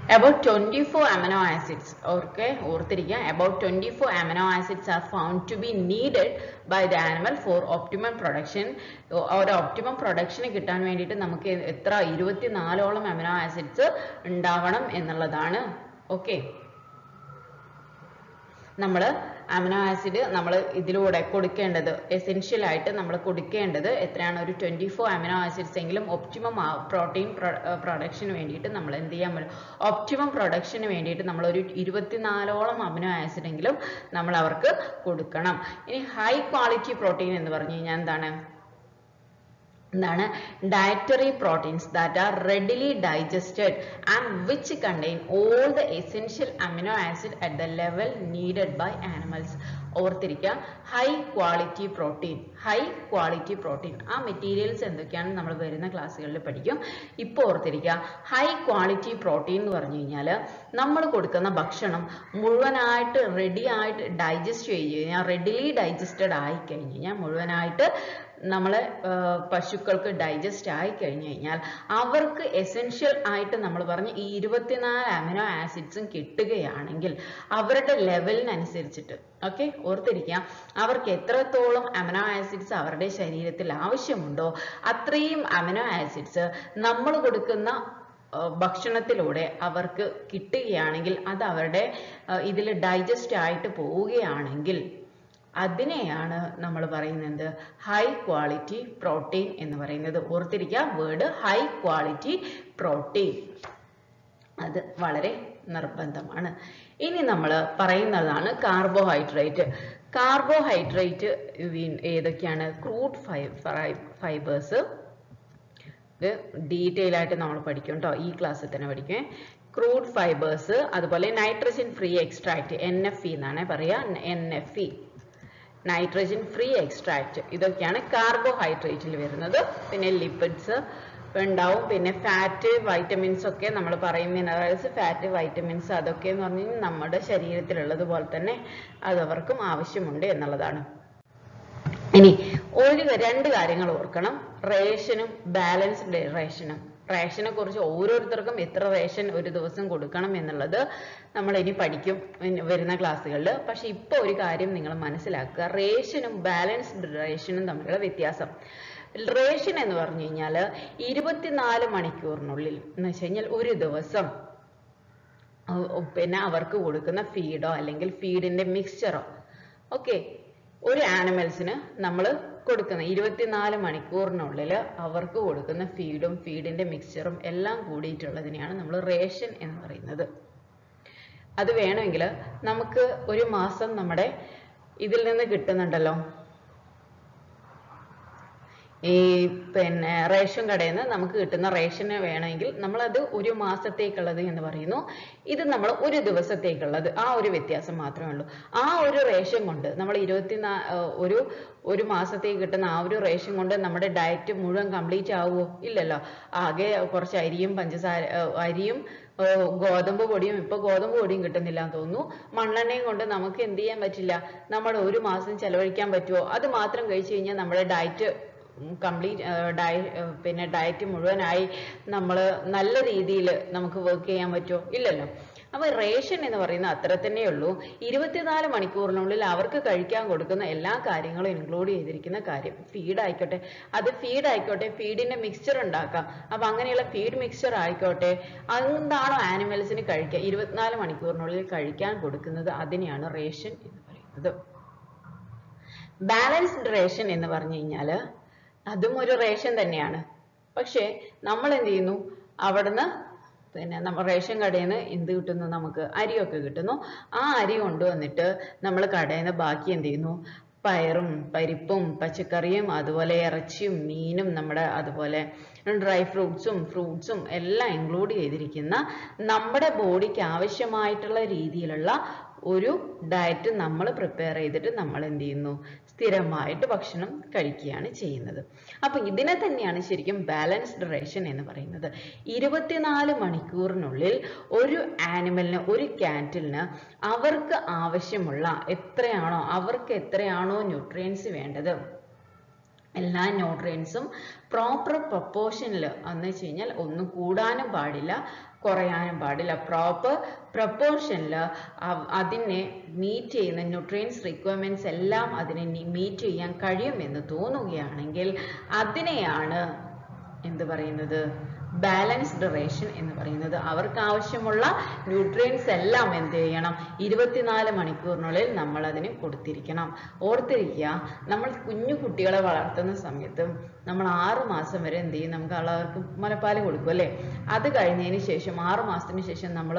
Speaker 1: About 24 amino acids, okay, ഓർത്തിരിക്കുക, about 24 amino acids are found to be needed by the animal for optimum production. ഒരു optimum production കിട്ടാൻ വേണ്ടിയിട്ട് നമുക്ക് എത്ര 24ഓളം amino acids ഉണ്ടാവണം എന്നുള്ളതാണ്. Okay, നമ്മൾ amino acid നമ്മൾ ഇതിലൂടെ കൊടുക്കേണ്ടത് എസെൻഷ്യൽ ആയിട്ട് നമ്മൾ കൊടുക്കേണ്ടത് എത്രയാണ്, ഒരു 24 അമിനോ ആസിഡ്സ് എങ്കിലും ഒപ്റ്റിമം പ്രോട്ടീൻ പ്രൊഡക്ഷന് വേണ്ടിയിട്ട് നമ്മൾ എന്ത് ചെയ്യാൻ പറ്റും, ഒപ്റ്റിമം പ്രൊഡക്ഷന് വേണ്ടിയിട്ട് നമ്മൾ ഒരു 24ഓളം അമിനോ ആസിഡ് എങ്കിലും നമ്മൾ അവർക്ക് കൊടുക്കണം. ഇനി ഹൈ ക്വാളിറ്റി പ്രോട്ടീൻ എന്ന് പറഞ്ഞു കഴിഞ്ഞാൽ എന്താണ്, dietary proteins that are readily digested and which contain all the essential amino acid at the level needed by animals. ഓർത്തിരിക്കുക, high quality protein, high quality protein ആ മെറ്റീരിയൽസ് എന്തൊക്കെയാണ് നമ്മൾ വരുന്ന ക്ലാസ്സുകളിൽ പഠിക്കും. ഇപ്പോൾ ഓർത്തിരിക്കുക, ഹൈ ക്വാളിറ്റി പ്രോട്ടീൻ എന്ന് പറഞ്ഞു കഴിഞ്ഞാൽ നമ്മൾ കൊടുക്കുന്ന ഭക്ഷണം മുഴുവനായിട്ട് റെഡി ആയിട്ട് ഡൈജസ്റ്റ് ചെയ്ത് കഴിഞ്ഞാൽ, റെഡിലി ഡൈജസ്റ്റഡ് ആയി കഴിഞ്ഞ് കഴിഞ്ഞാൽ, മുഴുവനായിട്ട് നമ്മളെ പശുക്കൾക്ക് ഡൈജസ്റ്റ് ആയി കഴിഞ്ഞു കഴിഞ്ഞാൽ അവർക്ക് എസെൻഷ്യൽ ആയിട്ട് നമ്മൾ പറഞ്ഞ ഈ 24 അമിനോ ആസിഡ്സും കിട്ടുകയാണെങ്കിൽ അവരുടെ ലെവലിനനുസരിച്ചിട്ട്, ഓക്കെ, ഓർത്തിരിക്കുക, അവർക്ക് എത്രത്തോളം അമിനോ ആസിഡ്സ് അവരുടെ ശരീരത്തിൽ ആവശ്യമുണ്ടോ അത്രയും അമിനോ ആസിഡ്സ് നമ്മൾ കൊടുക്കുന്ന ഭക്ഷണത്തിലൂടെ അവർക്ക് കിട്ടുകയാണെങ്കിൽ, അത് അവരുടെ ഇതിൽ ഡൈജസ്റ്റ് ആയിട്ട് പോവുകയാണെങ്കിൽ അതിനെയാണ് നമ്മൾ പറയുന്നത് ഹൈ ക്വാളിറ്റി പ്രോട്ടീൻ എന്ന് പറയുന്നത്. ഓർത്തിരിക്കുക വേർഡ് ഹൈ ക്വാളിറ്റി പ്രോട്ടീൻ, അത് വളരെ നിർബന്ധമാണ്. ഇനി നമ്മൾ പറയുന്നതാണ് കാർബോഹൈഡ്രേറ്റ്. കാർബോഹൈഡ്രേറ്റ് ഏതൊക്കെയാണ്, ക്രൂഡ് ഫൈബേഴ്സ്, ഇത് ഡീറ്റെയിൽ ആയിട്ട് നമ്മൾ പഠിക്കും കേട്ടോ, ഈ ക്ലാസ്സിൽ തന്നെ പഠിക്കും. ക്രൂഡ് ഫൈബേഴ്സ്, അതുപോലെ നൈട്രജൻ ഫ്രീ എക്സ്ട്രാക്ട്, NFE എന്നാണ് പറയുക, NFE, നൈട്രജൻ ഫ്രീ എക്സ്ട്രാക്ട്, ഇതൊക്കെയാണ് കാർബോഹൈഡ്രേറ്റിൽ വരുന്നത്. പിന്നെ ലിപ്പിഡ്സ് ഉണ്ടാവും, പിന്നെ ഫാറ്റ്, വൈറ്റമിൻസ് ഒക്കെ നമ്മൾ പറയും, മിനറൽസ്, ഫാറ്റ്, വൈറ്റമിൻസ്, അതൊക്കെ എന്ന് പറഞ്ഞു കഴിഞ്ഞാൽ നമ്മുടെ ശരീരത്തിലുള്ളത് പോലെ തന്നെ അതവർക്കും ആവശ്യമുണ്ട് എന്നുള്ളതാണ്. ഇനി രണ്ട് കാര്യങ്ങൾ ഓർക്കണം, റേഷനും ബാലൻസ്ഡ് റേഷനും. റേഷനെ കുറിച്ച് ഓരോരുത്തർക്കും എത്ര റേഷൻ ഒരു ദിവസം കൊടുക്കണം എന്നുള്ളത് നമ്മൾ ഇനി പഠിക്കും വരുന്ന ക്ലാസ്സുകളിൽ. പക്ഷെ ഇപ്പോൾ ഒരു കാര്യം നിങ്ങൾ മനസ്സിലാക്കുക, റേഷനും ബാലൻസ്ഡ് റേഷനും തമ്മിലുള്ള വ്യത്യാസം. റേഷൻ എന്ന് പറഞ്ഞു കഴിഞ്ഞാൽ 24 മണിക്കൂറിനുള്ളിൽ എന്ന് വെച്ച് കഴിഞ്ഞാൽ ഒരു ദിവസം പിന്നെ അവർക്ക് കൊടുക്കുന്ന ഫീഡോ അല്ലെങ്കിൽ ഫീഡിന്റെ മിക്സ്ചറോ, ഓക്കെ, ഒരു ആനിമൽസിന് നമ്മൾ കൊടുക്കുന്ന 24 മണിക്കൂറിനുള്ളിൽ അവർക്ക് കൊടുക്കുന്ന ഫീഡും ഫീഡിന്റെ മിക്സ്ചറും എല്ലാം കൂടിയിട്ടുള്ളതിനെയാണ് നമ്മൾ റേഷൻ എന്ന് പറയുന്നത്. അത് വേണമെങ്കിൽ നമുക്ക് ഒരു മാസം നമ്മുടെ ഇതിൽ നിന്ന് കിട്ടുന്നുണ്ടല്ലോ, ഈ പിന്നെ റേഷൻ കടയിൽ നിന്ന് നമുക്ക് കിട്ടുന്ന റേഷന് വേണമെങ്കിൽ നമ്മളത് ഒരു മാസത്തേക്കുള്ളത് എന്ന് പറയുന്നു. ഇത് നമ്മൾ ഒരു ദിവസത്തേക്കുള്ളത്, ആ ഒരു വ്യത്യാസം മാത്രമേ ഉള്ളൂ. ആ ഒരു റേഷൻ കൊണ്ട് നമ്മൾ ഒരു മാസത്തേക്ക് കിട്ടുന്ന ആ ഒരു റേഷൻ കൊണ്ട് നമ്മുടെ ഡയറ്റ് മുഴുവൻ കംപ്ലീറ്റ് ആവുമോ? ഇല്ലല്ലോ. ആകെ കുറച്ച് അരിയും അരിയും ഗോതമ്പ് പൊടിയും, ഇപ്പൊ ഗോതമ്പ് പൊടിയും കിട്ടുന്നില്ല എന്ന് തോന്നുന്നു, മണ്ണെണ്ണയും കൊണ്ട് നമുക്ക് എന്ത് ചെയ്യാൻ പറ്റില്ല, നമ്മുടെ ഒരു മാസം ചെലവഴിക്കാൻ പറ്റുമോ? അത് മാത്രം കഴിച്ചു കഴിഞ്ഞാൽ നമ്മുടെ ഡയറ്റ് പിന്നെ ഡയറ്റ് മുഴുവനായി നമ്മൾ നല്ല രീതിയിൽ നമുക്ക് വർക്ക് ചെയ്യാൻ പറ്റുമോ? ഇല്ലല്ലോ. അപ്പൊ റേഷൻ എന്ന് പറയുന്നത് അത്ര തന്നെ ഉള്ളൂ. 24 മണിക്കൂറിനുള്ളിൽ അവർക്ക് കഴിക്കാൻ കൊടുക്കുന്ന എല്ലാ കാര്യങ്ങളും ഇൻക്ലൂഡ് ചെയ്തിരിക്കുന്ന കാര്യം. ഫീഡ് ആയിക്കോട്ടെ, അത് ഫീഡ് ആയിക്കോട്ടെ, ഫീഡിന്റെ മിക്സ്ചർ ഉണ്ടാക്കാം. അപ്പൊ അങ്ങനെയുള്ള ഫീഡ് മിക്സ്ചർ ആയിക്കോട്ടെ, എന്താണോ ആനിമൽസിന് കഴിക്കുക 24 മണിക്കൂറിനുള്ളിൽ കഴിക്കാൻ കൊടുക്കുന്നത്, അതിനെയാണ് റേഷൻ എന്ന് പറയുന്നത്. ബാലൻസ്ഡ് റേഷൻ എന്ന് പറഞ്ഞു കഴിഞ്ഞാല് അതും ഒരു റേഷൻ തന്നെയാണ്. പക്ഷെ നമ്മൾ എന്ത് ചെയ്യുന്നു, അവിടുന്ന് പിന്നെ നമ്മൾ റേഷൻ കടയിൽ നിന്ന് എന്ത് കിട്ടുന്നു, നമുക്ക് അരിയൊക്കെ കിട്ടുന്നു. ആ അരി കൊണ്ടുവന്നിട്ട് നമ്മൾ കടയിൽ നിന്ന് ബാക്കി എന്ത് ചെയ്യുന്നു, പയറും പരിപ്പും പച്ചക്കറിയും അതുപോലെ ഇറച്ചിയും മീനും നമ്മുടെ അതുപോലെ ഡ്രൈ ഫ്രൂട്ട്സും എല്ലാം ഇൻക്ലൂഡ് ചെയ്തിരിക്കുന്ന നമ്മുടെ ബോഡിക്ക് ആവശ്യമായിട്ടുള്ള രീതിയിലുള്ള ഒരു ഡയറ്റ് നമ്മൾ പ്രിപ്പയർ ചെയ്തിട്ട് നമ്മൾ എന്ത് ചെയ്യുന്നു, സ്ഥിരമായിട്ട് ഭക്ഷണം കഴിക്കുകയാണ് ചെയ്യുന്നത്. അപ്പൊ ഇതിനെ തന്നെയാണ് ശരിക്കും ബാലൻസ്ഡ് റേഷൻ എന്ന് പറയുന്നത്. 24 മണിക്കൂറിനുള്ളിൽ ഒരു ആനിമലിന്, ഒരു കാറ്റിലിന് അവർക്ക് ആവശ്യമുള്ള അവർക്ക് എത്രയാണോ ന്യൂട്രിയൻസ് വേണ്ടത്, എല്ലാ ന്യൂട്രിയൻസും പ്രോപ്പർ പ്രൊപ്പോർഷനിൽ എന്ന് വെച്ച് കഴിഞ്ഞാൽ ഒന്നും കൂടാനും പാടില്ല കുറയാനും പാടില്ല. പ്രോപ്പർ പ്രപ്പോർഷനിൽ അതിനെ മീറ്റ് ചെയ്യുന്ന ന്യൂട്രിയൻസ് റിക്വയർമെന്റ്സ് എല്ലാം അതിനെ മീറ്റ് ചെയ്യാൻ കഴിയുമെന്ന് തോന്നുകയാണെങ്കിൽ അതിനെയാണ് എന്ത് പറയുന്നത്? ബാലൻസ്ഡ് റേഷൻ എന്ന് പറയുന്നത്. അവർക്ക് ആവശ്യമുള്ള ന്യൂട്രിയൻസ് എല്ലാം എന്ത് ചെയ്യണം? 24 മണിക്കൂറിനുള്ളിൽ നമ്മൾ അതിന് കൊടുത്തിരിക്കണം. ഓർത്തിരിക്കുക, നമ്മൾ കുഞ്ഞു കുട്ടികളെ വളർത്തുന്ന സമയത്ത് നമ്മൾ 6 മാസം വരെ എന്ത് ചെയ്യും? നമുക്ക് അവർക്ക് മുലപ്പാൽ കൊടുക്കും അല്ലേ? അത് കഴിഞ്ഞതിന് ശേഷം 6 മാസത്തിന് ശേഷം നമ്മൾ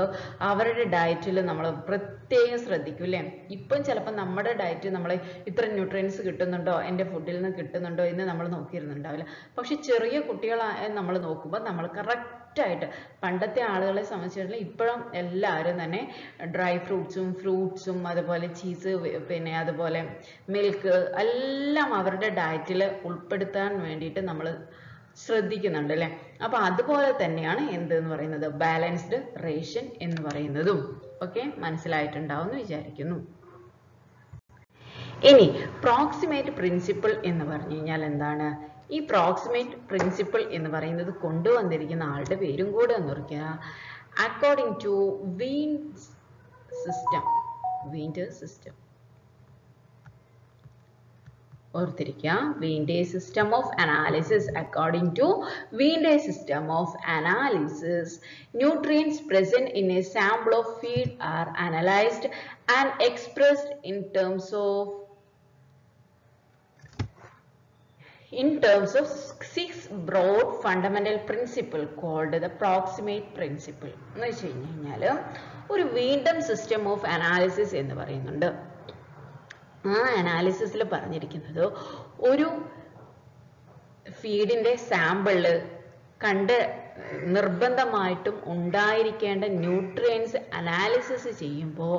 Speaker 1: അവരുടെ ഡയറ്റിൽ നമ്മൾ പ്രത്യേകം ശ്രദ്ധിക്കും അല്ലേ? ഇപ്പം ചിലപ്പോൾ നമ്മുടെ ഡയറ്റ് നമ്മൾ ഇത്ര ന്യൂട്രിയൻസ് കിട്ടുന്നുണ്ടോ, എൻ്റെ ഫുഡിൽ നിന്ന് കിട്ടുന്നുണ്ടോ എന്ന് നമ്മൾ നോക്കിയിരുന്നുണ്ടാവില്ല. പക്ഷെ ചെറിയ കുട്ടികളായ നമ്മൾ നോക്കുമ്പോൾ നമ്മൾ കറക്റ്റായിട്ട്, പണ്ടത്തെ ആളുകളെ സംബന്ധിച്ചിടത്തോളം ഇപ്പോഴും എല്ലാവരും തന്നെ ഡ്രൈ ഫ്രൂട്ട്സും അതുപോലെ ചീസ്, പിന്നെ അതുപോലെ മിൽക്ക് എല്ലാം അവരുടെ ഡയറ്റിൽ ഉൾപ്പെടുത്താൻ വേണ്ടിയിട്ട് നമ്മൾ ശ്രദ്ധിക്കുന്നുണ്ട് അല്ലേ? അപ്പൊ അതുപോലെ തന്നെയാണ് എന്തെന്ന് പറയുന്നത്? ബാലൻസ്ഡ് റേഷൻ എന്ന് പറയുന്നതും. ഓക്കെ, മനസ്സിലായിട്ടുണ്ടാവും എന്ന് വിചാരിക്കുന്നു. ഇനി പ്രോക്സിമേറ്റ് പ്രിൻസിപ്പിൾ എന്ന് പറഞ്ഞു കഴിഞ്ഞാൽ എന്താണ്? ഈ പ്രോക്സിമേറ്റ് പ്രിൻസിപ്പിൾ എന്ന് പറയുന്നത് കൊണ്ടുവന്നിരിക്കുന്ന ആളുടെ പേരും കൂടെ ഒന്ന് ഓർക്കുക. According to Weende's system. ഓർത്തിരിക്കുക, Weende system of analysis. According to Weende system of analysis, nutrients present in a sample of feed are analysed and expressed in terms of 6 broad fundamental principle called the proximate principle. എന്ന് വെച്ച് കഴിഞ്ഞാൽ ഒരു വീണ്ടും system of analysis എന്ന് പറയുന്നുണ്ട്. ആ അനാലിസിസിൽ പറഞ്ഞിരിക്കുന്നത് ഒരു ഫീഡിന്റെ സാമ്പിളിൽ നിർബന്ധമായിട്ടും ഉണ്ടായിരിക്കേണ്ട ന്യൂട്രിയൻസ് അനാലിസിസ് ചെയ്യുമ്പോൾ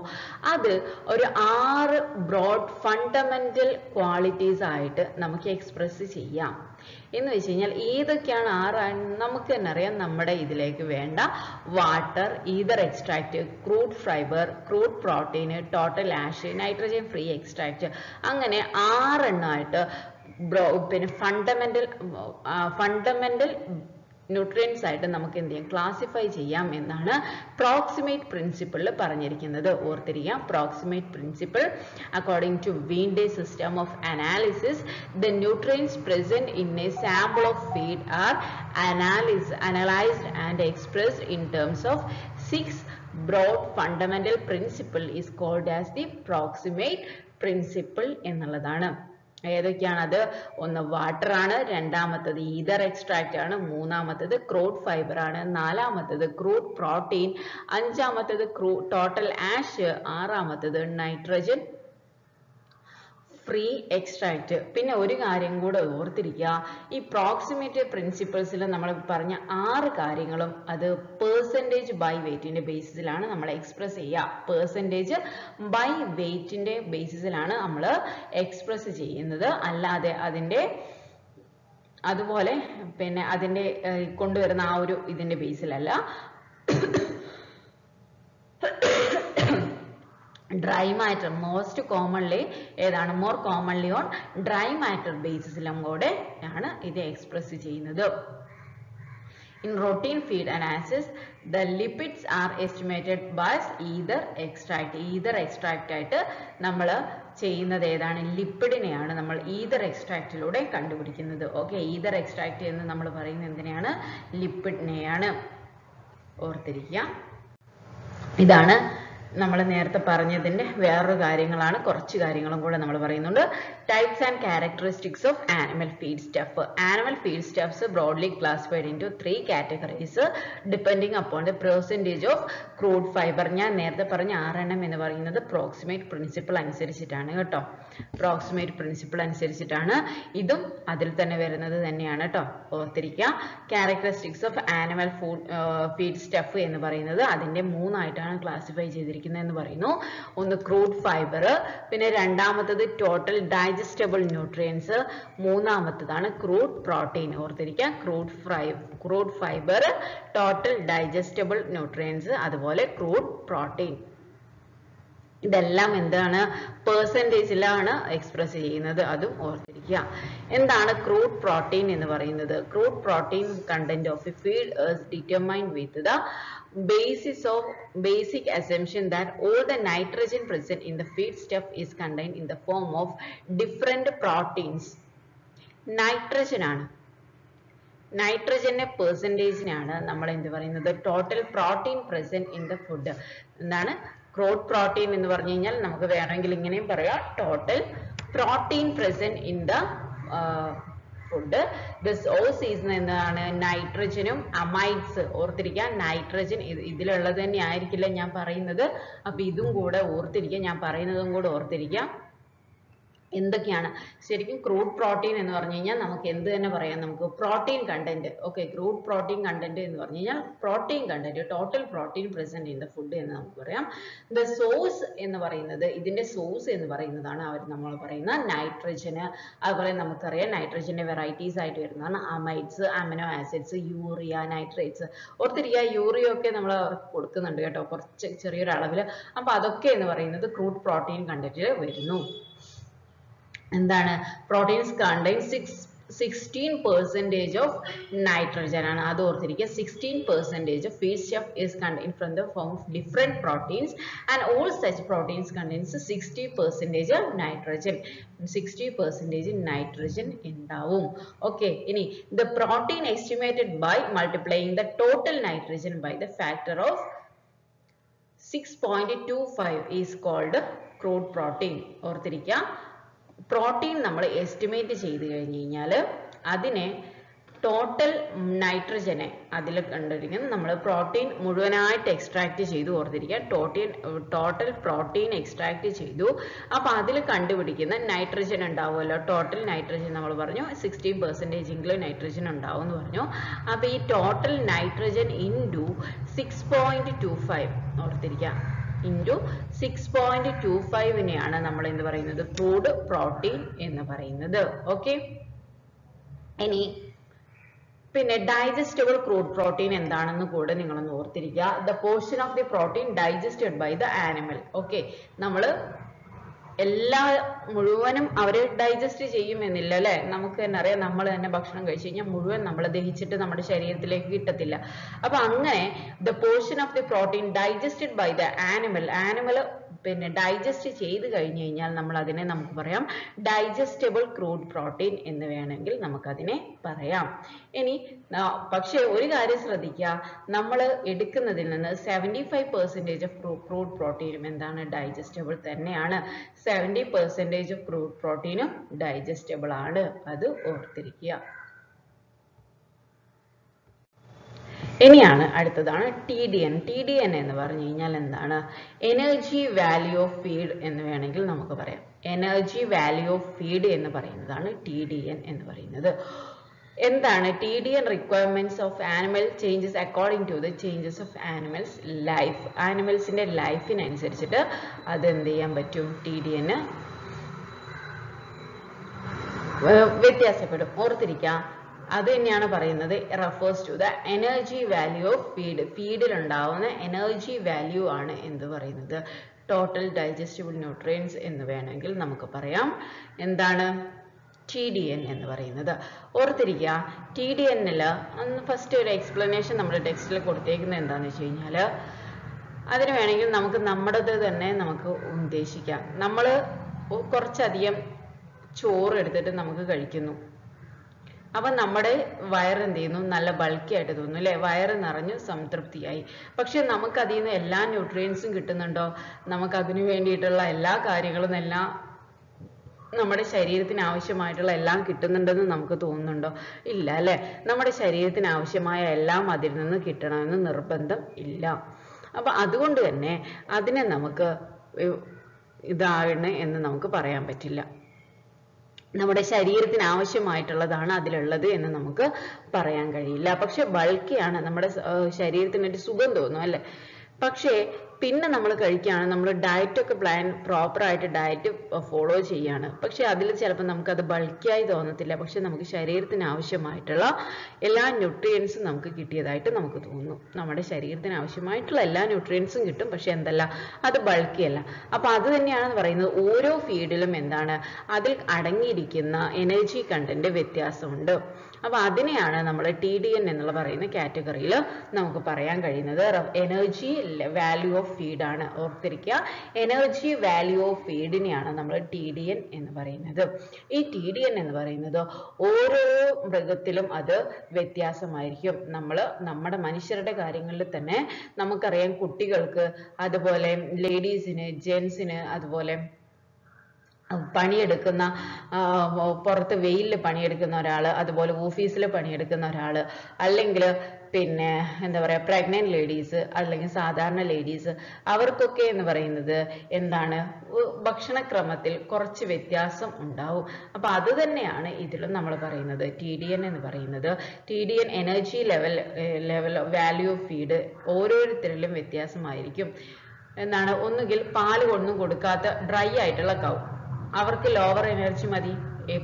Speaker 1: അത് ഒരു 6 ബ്രോഡ് ഫണ്ടമെന്റൽ ക്വാളിറ്റീസ് ആയിട്ട് നമുക്ക് എക്സ്പ്രസ് ചെയ്യാം. എന്ന് വെച്ച് കഴിഞ്ഞാൽ ഏതൊക്കെയാണ് 6? നമുക്ക് തന്നെ അറിയാം. നമ്മുടെ ഇതിലേക്ക് വേണ്ട water, ether extract, crude fibre, crude protein, total ash, nitrogen free extract, അങ്ങനെ 6 എണ്ണമായിട്ട് പിന്നെ ഫണ്ടമെന്റൽ ന്യൂട്രിയൻസ് ആയിട്ട് നമുക്ക് എന്ത് ചെയ്യാം? ക്ലാസിഫൈ ചെയ്യാം എന്നാണ് പ്രോക്സിമേറ്റ് പ്രിൻസിപ്പിളിൽ പറഞ്ഞിരിക്കുന്നത്. ഓർത്തിരിക്കാം, proximate principle. According to Weende system of analysis, the nutrients present in a sample of feed are analyzed and expressed in terms of 6 broad fundamental principle is called as the proximate principle എന്നുള്ളതാണ്. ഏതൊക്കെയാണത്? ഒന്ന് water ആണ്, രണ്ടാമത്തത് ether extract ആണ്, മൂന്നാമത്തത് crude fibre ആണ്, നാലാമത്തത് crude protein, അഞ്ചാമത്തത് total ash, ആറാമത്തത് നൈട്രജൻ ഫ്രീ എക്സ്ട്രാക്ട്. പിന്നെ ഒരു കാര്യം കൂടെ ഓർത്തിരിക്കുക, ഈ പ്രോക്സിമേറ്റ് പ്രിൻസിപ്പിൾസിൽ നമ്മൾ പറഞ്ഞ 6 കാര്യങ്ങളും അത് പെർസെൻറ്റേജ് ബൈ വെയിറ്റിന്റെ ബേസിസിലാണ് നമ്മൾ എക്സ്പ്രസ് ചെയ്യുക. പെർസെൻറ്റേജ് ബൈ വെയിറ്റിന്റെ ബേസിസിലാണ് നമ്മൾ എക്സ്പ്രസ് ചെയ്യുന്നത്. അല്ലാതെ അതിന്റെ അതുപോലെ പിന്നെ അതിന്റെ കൊണ്ടുവരുന്ന ആ ഒരു ഇതിന്റെ ബേസിലല്ല. ഡ്രൈ മാറ്റർ മോസ്റ്റ് കോമൺലി ഏതാണ്? More commonly on dry matter ബേസിസിലും കൂടെ ആണ് ഇത് എക്സ്പ്രസ് ചെയ്യുന്നത്. In routine feed analysis, the lipids are estimated by either extract. Either extract ആയിട്ട് നമ്മൾ ചെയ്യുന്നത് ഏതാണ്? ലിപ്പിഡിനെയാണ് നമ്മൾ ഈതർ എക്സ്ട്രാക്റ്റിലൂടെ കണ്ടുപിടിക്കുന്നത്. ഓക്കെ, ഈതർ എക്സ്ട്രാക്ട് എന്ന് നമ്മൾ പറയുന്നത് എന്തിനെയാണ്? ലിപ്പിഡിനെയാണ്. ഓർത്തിരിക്കുക. ഇതാണ് നമ്മൾ നേരത്തെ പറഞ്ഞതിന്റെ വേറൊരു കാര്യങ്ങളാണ്. കുറച്ച് കാര്യങ്ങളും കൂടെ നമ്മൾ പറയുന്നുണ്ട്. Types and characteristics of animal feed stuff. Animal feed stuffs broadly classified into 3 categories depending upon the percentage of crude fibre. ഞാൻ നേരത്തെ പറഞ്ഞ 6 എണ്ണം എന്ന് പറയുന്നത് പ്രോക്സിമേറ്റ് പ്രിൻസിപ്പിൾ അനുസരിച്ചിട്ടാണ് കേട്ടോ. പ്രോക്സിമേറ്റ് പ്രിൻസിപ്പിൾ അനുസരിച്ചിട്ടാണ്. ഇതും അതിൽ തന്നെ വരുന്നത് തന്നെയാണ് കേട്ടോ. ഓർത്തിരിക്കുക. Characteristics of animal feed stuff എന്ന് പറയുന്നത് അതിന്റെ 3 ആയിട്ടാണ് ക്ലാസിഫൈ ചെയ്തിരിക്കുന്നത് എന്ന് പറയുന്നു. ഒന്ന് ക്രൂഡ് ഫൈബർ, പിന്നെ രണ്ടാമത്തത് ടോട്ടൽ ഡൈജസ്റ്റബിൾ ന്യൂട്രിയൻസ്, മൂന്നാമത്തതാണ് ക്രൂഡ് പ്രോട്ടീൻ. ഓർത്തിരിക്കുക, crude fibre, total digestible nutrients, അതുപോലെ ക്രൂഡ് പ്രോട്ടീൻ. ഇതെല്ലാം എന്താണ് പെർസെൻറ്റേജിലാണ് എക്സ്പ്രസ് ചെയ്യുന്നത്, അതും ഓർത്തിരിക്കുക. എന്താണ് ക്രൂഡ് പ്രോട്ടീൻ എന്ന് പറയുന്നത്? Crude protein content of A feed is determined with the basis of basic assumption that all the nitrogen present in the feed stuff is contained in the form of different proteins. Nitrogen ആണ്, നൈട്രജന്റെ പെർസെൻറ്റേജിനാണ് നമ്മൾ എന്ത് പറയുന്നത്? Total protein present in the food. എന്താണ് crude protein എന്ന് പറഞ്ഞു കഴിഞ്ഞാൽ നമുക്ക് വേണമെങ്കിൽ ഇങ്ങനെയും പറയാം, total protein present in the food. The source is എന്താണ്? നൈട്രജനും അമൈഡ്സ്. ഓർത്തിരിക്കുക, നൈട്രജൻ ഇതിലുള്ളത് തന്നെ ആയിരിക്കില്ല ഞാൻ പറയുന്നത്, അപ്പൊ ഇതും കൂടെ ഓർത്തിരിക്കുക, ഞാൻ പറയുന്നതും കൂടെ ഓർത്തിരിക്കുക. എന്തൊക്കെയാണ് ശരിക്കും ക്രൂഡ് പ്രോട്ടീൻ എന്ന് പറഞ്ഞു കഴിഞ്ഞാൽ നമുക്ക് എന്ത് തന്നെ പറയാം, നമുക്ക് protein content. Okay, crude protein content എന്ന് പറഞ്ഞു കഴിഞ്ഞാൽ protein content, total protein present in the food എന്ന് നമുക്ക് പറയാം. ദ സോഴ്സ് എന്ന് പറയുന്നത്, ഇതിന്റെ സോഴ്സ് എന്ന് പറയുന്നതാണ് നമ്മൾ പറയുന്ന നൈട്രജന്. അതുപോലെ നമുക്കറിയാം നൈട്രജന്റെ വെറൈറ്റീസ് ആയിട്ട് വരുന്നതാണ് amides, amino acids, urea, nitrates. ഓർത്തിരിക്കുക, യൂറിയ ഒക്കെ നമ്മൾ അവർക്ക് കൊടുക്കുന്നുണ്ട് കേട്ടോ, കുറച്ച് ചെറിയൊരു അളവിൽ. അപ്പൊ അതൊക്കെ എന്ന് പറയുന്നത് ക്രൂഡ് പ്രോട്ടീൻ കണ്ടന്റിൽ വരുന്നു. എന്താണ്? പ്രോട്ടീൻസ് കണ്ടെയ്ൻ 16% of nitrogen ആണ്, അത് ഓർത്തിരിക്കുക. 16% of feed stuff is contained from the form of different proteins and all such proteins contains 60% of nitrogen. 60% nitrogen ഉണ്ടാവും. ഓക്കെ, ഇനി the protein estimated by multiplying the total nitrogen by the factor of 6.25 is called crude protein. ഓർത്തിരിക്കുക, protein നമ്മൾ estimate ചെയ്ത് കഴിഞ്ഞ് കഴിഞ്ഞാൽ അതിനെ total നൈട്രജനെ അതിൽ കണ്ടിരിക്കുന്നത് നമ്മൾ പ്രോട്ടീൻ മുഴുവനായിട്ട് എക്സ്ട്രാക്ട് ചെയ്തു. ഓർത്തിരിക്കുക, ടോട്ടൽ പ്രോട്ടീൻ എക്സ്ട്രാക്ട് ചെയ്തു. അപ്പൊ അതിൽ കണ്ടുപിടിക്കുന്ന നൈട്രജൻ ഉണ്ടാവുമല്ലോ, ടോട്ടൽ നൈട്രജൻ നമ്മൾ പറഞ്ഞു 16% നൈട്രജൻ ഉണ്ടാവും എന്ന് പറഞ്ഞു. അപ്പൊ ഈ ടോട്ടൽ നൈട്രജൻ ഇൻറ്റു 6.25 ഓർത്തിരിക്കുക, ഇൻറ്റു 6.25നെയാണ് നമ്മൾ എന്ത് പറയുന്നത്? ക്രൂഡ് പ്രോട്ടീൻ എന്ന് പറയുന്നത്. ഓക്കെ, ഇനി പിന്നെ ഡൈജസ്റ്റബിൾ ക്രൂഡ് പ്രോട്ടീൻ എന്താണെന്ന് കൂടെ നിങ്ങളൊന്ന് ഓർത്തിരിക്കുക. The portion of the protein digested by the animal. Okay, നമ്മൾ എല്ലാ മുഴുവനും അവര് ഡൈജസ്റ്റ് ചെയ്യുമെന്നില്ല അല്ലെ, നമുക്ക് തന്നെ അറിയാം. നമ്മൾ തന്നെ ഭക്ഷണം കഴിച്ചു കഴിഞ്ഞാൽ മുഴുവൻ നമ്മൾ ദഹിച്ചിട്ട് നമ്മുടെ ശരീരത്തിലേക്ക് കിട്ടത്തില്ല. അപ്പൊ അങ്ങനെ the portion of the protein digested by the animal പിന്നെ ഡൈജസ്റ്റ് ചെയ്ത് കഴിഞ്ഞു കഴിഞ്ഞാൽ നമ്മൾ അതിനെ നമുക്ക് പറയാം ഡൈജസ്റ്റബിൾ ക്രൂഡ് പ്രോട്ടീൻ എന്ന് വേണമെങ്കിൽ നമുക്കതിനെ പറയാം. ഇനി പക്ഷെ ഒരു കാര്യം ശ്രദ്ധിക്കുക, നമ്മൾ എടുക്കുന്നതിൽ നിന്ന് 75% ഓഫ് ക്രൂഡ് പ്രോട്ടീനും എന്താണ്? ഡൈജസ്റ്റബിൾ തന്നെയാണ്. 70% ഓഫ് ക്രൂഡ് പ്രോട്ടീനും ഡൈജസ്റ്റബിൾ ആണ്, അത് ഓർത്തിരിക്കുക. ഇനിയാണ് അടുത്തതാണ് TDN. TDN എന്ന് പറഞ്ഞു കഴിഞ്ഞാൽ എന്താണ്? എനർജി വാല്യൂ ഓഫ് ഫീഡ് എന്ന് വേണമെങ്കിൽ നമുക്ക് പറയാം. എനർജി വാല്യൂ ഓഫ് ഫീഡ് എന്ന് പറയുന്നതാണ് TDN എന്ന് പറയുന്നത്. എന്താണ് TDN? Requirements of animal changes according to the changes of animals life. ആനിമൽസിന്റെ ലൈഫിനനുസരിച്ചിട്ട് അത് എന്ത് ചെയ്യാൻ പറ്റും? TDN വ്യത്യാസപ്പെടും. ഓർത്തിരിക്കാം, അത് തന്നെയാണ് പറയുന്നത്. Refers to the energy value of feed. ഫീഡിൽ ഉണ്ടാവുന്ന എനർജി വാല്യൂ ആണ് എന്ത് പറയുന്നത്? ടോട്ടൽ ഡൈജസ്റ്റബിൾ ന്യൂട്രിയൻസ് എന്ന് വേണമെങ്കിൽ നമുക്ക് പറയാം. എന്താണ് TDN എന്ന് പറയുന്നത്? ഓർത്തിരിക്കുക, TDNൽ ഫസ്റ്റ് ഒരു എക്സ്പ്ലനേഷൻ നമ്മുടെ ടെക്സ്റ്റിൽ കൊടുത്തേക്കുന്നത് എന്താണെന്ന് വെച്ച് കഴിഞ്ഞാൽ, അതിന് വേണമെങ്കിൽ നമുക്ക് നമ്മുടേത് തന്നെ നമുക്ക് ഉദ്ദേശിക്കാം. നമ്മൾ കുറച്ചധികം ചോറ് എടുത്തിട്ട് നമുക്ക് കഴിക്കുന്നു. അപ്പൊ നമ്മുടെ വയറ് എന്ത് ചെയ്യുന്നു? നല്ല ബൾക്കി ആയിട്ട് തോന്നുന്നു അല്ലെ, വയറ് നിറഞ്ഞു സംതൃപ്തിയായി. പക്ഷെ നമുക്ക് അതിൽ നിന്ന് എല്ലാ ന്യൂട്രിയൻസും കിട്ടുന്നുണ്ടോ? നമുക്ക് അതിനു വേണ്ടിയിട്ടുള്ള എല്ലാ കാര്യങ്ങളും എല്ലാം നമ്മുടെ ശരീരത്തിന് ആവശ്യമായിട്ടുള്ള എല്ലാം കിട്ടുന്നുണ്ടെന്ന് നമുക്ക് തോന്നുന്നുണ്ടോ? ഇല്ല അല്ലെ. നമ്മുടെ ശരീരത്തിന് ആവശ്യമായ എല്ലാം അതിൽ നിന്ന് കിട്ടണമെന്ന് നിർബന്ധം ഇല്ല. അപ്പൊ അതുകൊണ്ട് തന്നെ അതിനെ നമുക്ക് ഇതാണ് എന്ന് നമുക്ക് പറയാൻ പറ്റില്ല. നമ്മുടെ ശരീരത്തിന് ആവശ്യമായിട്ടുള്ളതാണ് അതിലുള്ളത് എന്ന് നമുക്ക് പറയാൻ കഴിയില്ല. പക്ഷെ ബൾക്കിയാണ്, നമ്മുടെ ശരീരത്തിന് ഒരു സുഖം തോന്നും അല്ലെ. പക്ഷേ പിന്നെ നമ്മൾ കഴിക്കുകയാണ്, നമ്മൾ ഡയറ്റൊക്കെ പ്രോപ്പറായിട്ട് ഡയറ്റ് ഫോളോ ചെയ്യാണ്. പക്ഷെ അതിൽ ചിലപ്പോൾ നമുക്കത് ബൾക്കിയായി തോന്നത്തില്ല. പക്ഷെ നമുക്ക് ശരീരത്തിന് ആവശ്യമായിട്ടുള്ള എല്ലാ ന്യൂട്രിയൻസും നമുക്ക് കിട്ടിയതായിട്ട് നമുക്ക് തോന്നും. നമ്മുടെ ശരീരത്തിന് ആവശ്യമായിട്ടുള്ള എല്ലാ ന്യൂട്രിയൻസും കിട്ടും. പക്ഷെ എന്തല്ല, അത് ബൾക്കിയല്ല. അപ്പോൾ അത് തന്നെയാണ് പറയുന്നത്, ഓരോ ഫീഡിലും എന്താണ് അതിൽ അടങ്ങിയിരിക്കുന്ന എനർജി കണ്ടന്റ് വ്യത്യാസമുണ്ട്. അപ്പോൾ അതിനെയാണ് നമ്മൾ TDN എന്നുള്ള പറയുന്ന കാറ്റഗറിയിൽ നമുക്ക് പറയാൻ കഴിയുന്നത്. എനർജി വാല്യൂ ഓഫ് ഫീഡാണ്. ഓർത്തിരിക്കുക, എനർജി വാല്യൂ ഓഫ് ഫീഡിനെയാണ് നമ്മൾ TDN എന്ന് പറയുന്നത്. ഈ TDN എന്ന് പറയുന്നത് ഓരോ മൃഗത്തിലും അത് വ്യത്യാസമായിരിക്കും. നമ്മുടെ മനുഷ്യരുടെ കാര്യങ്ങളിൽ തന്നെ നമുക്കറിയാം, കുട്ടികൾക്ക്, അതുപോലെ ലേഡീസിന്, ജെൻസിന്, അതുപോലെ പണിയെടുക്കുന്ന പുറത്ത് വെയിലിൽ പണിയെടുക്കുന്ന ഒരാൾ, അതുപോലെ ഓഫീസിൽ പണിയെടുക്കുന്ന ഒരാൾ, അല്ലെങ്കിൽ പിന്നെ എന്താ പറയുക പ്രഗ്നന്റ് ലേഡീസ്, അല്ലെങ്കിൽ സാധാരണ ലേഡീസ്, അവർക്കൊക്കെ എന്ന് പറയുന്നത് എന്താണ്, ഭക്ഷണക്രമത്തിൽ കുറച്ച് വ്യത്യാസം ഉണ്ടാവും. അപ്പോൾ അത് തന്നെയാണ് ഇതിലും നമ്മൾ പറയുന്നത് TDN എന്ന് പറയുന്നത്. TDN energy level value of feed ഓരോരുത്തരിലും വ്യത്യാസമായിരിക്കും. എന്താണ്, ഒന്നുകിൽ പാല് ഒന്നും കൊടുക്കാത്ത ഡ്രൈ ആയിട്ടുള്ള കൗ, അവർക്ക് ലോവർ എനർജി മതി.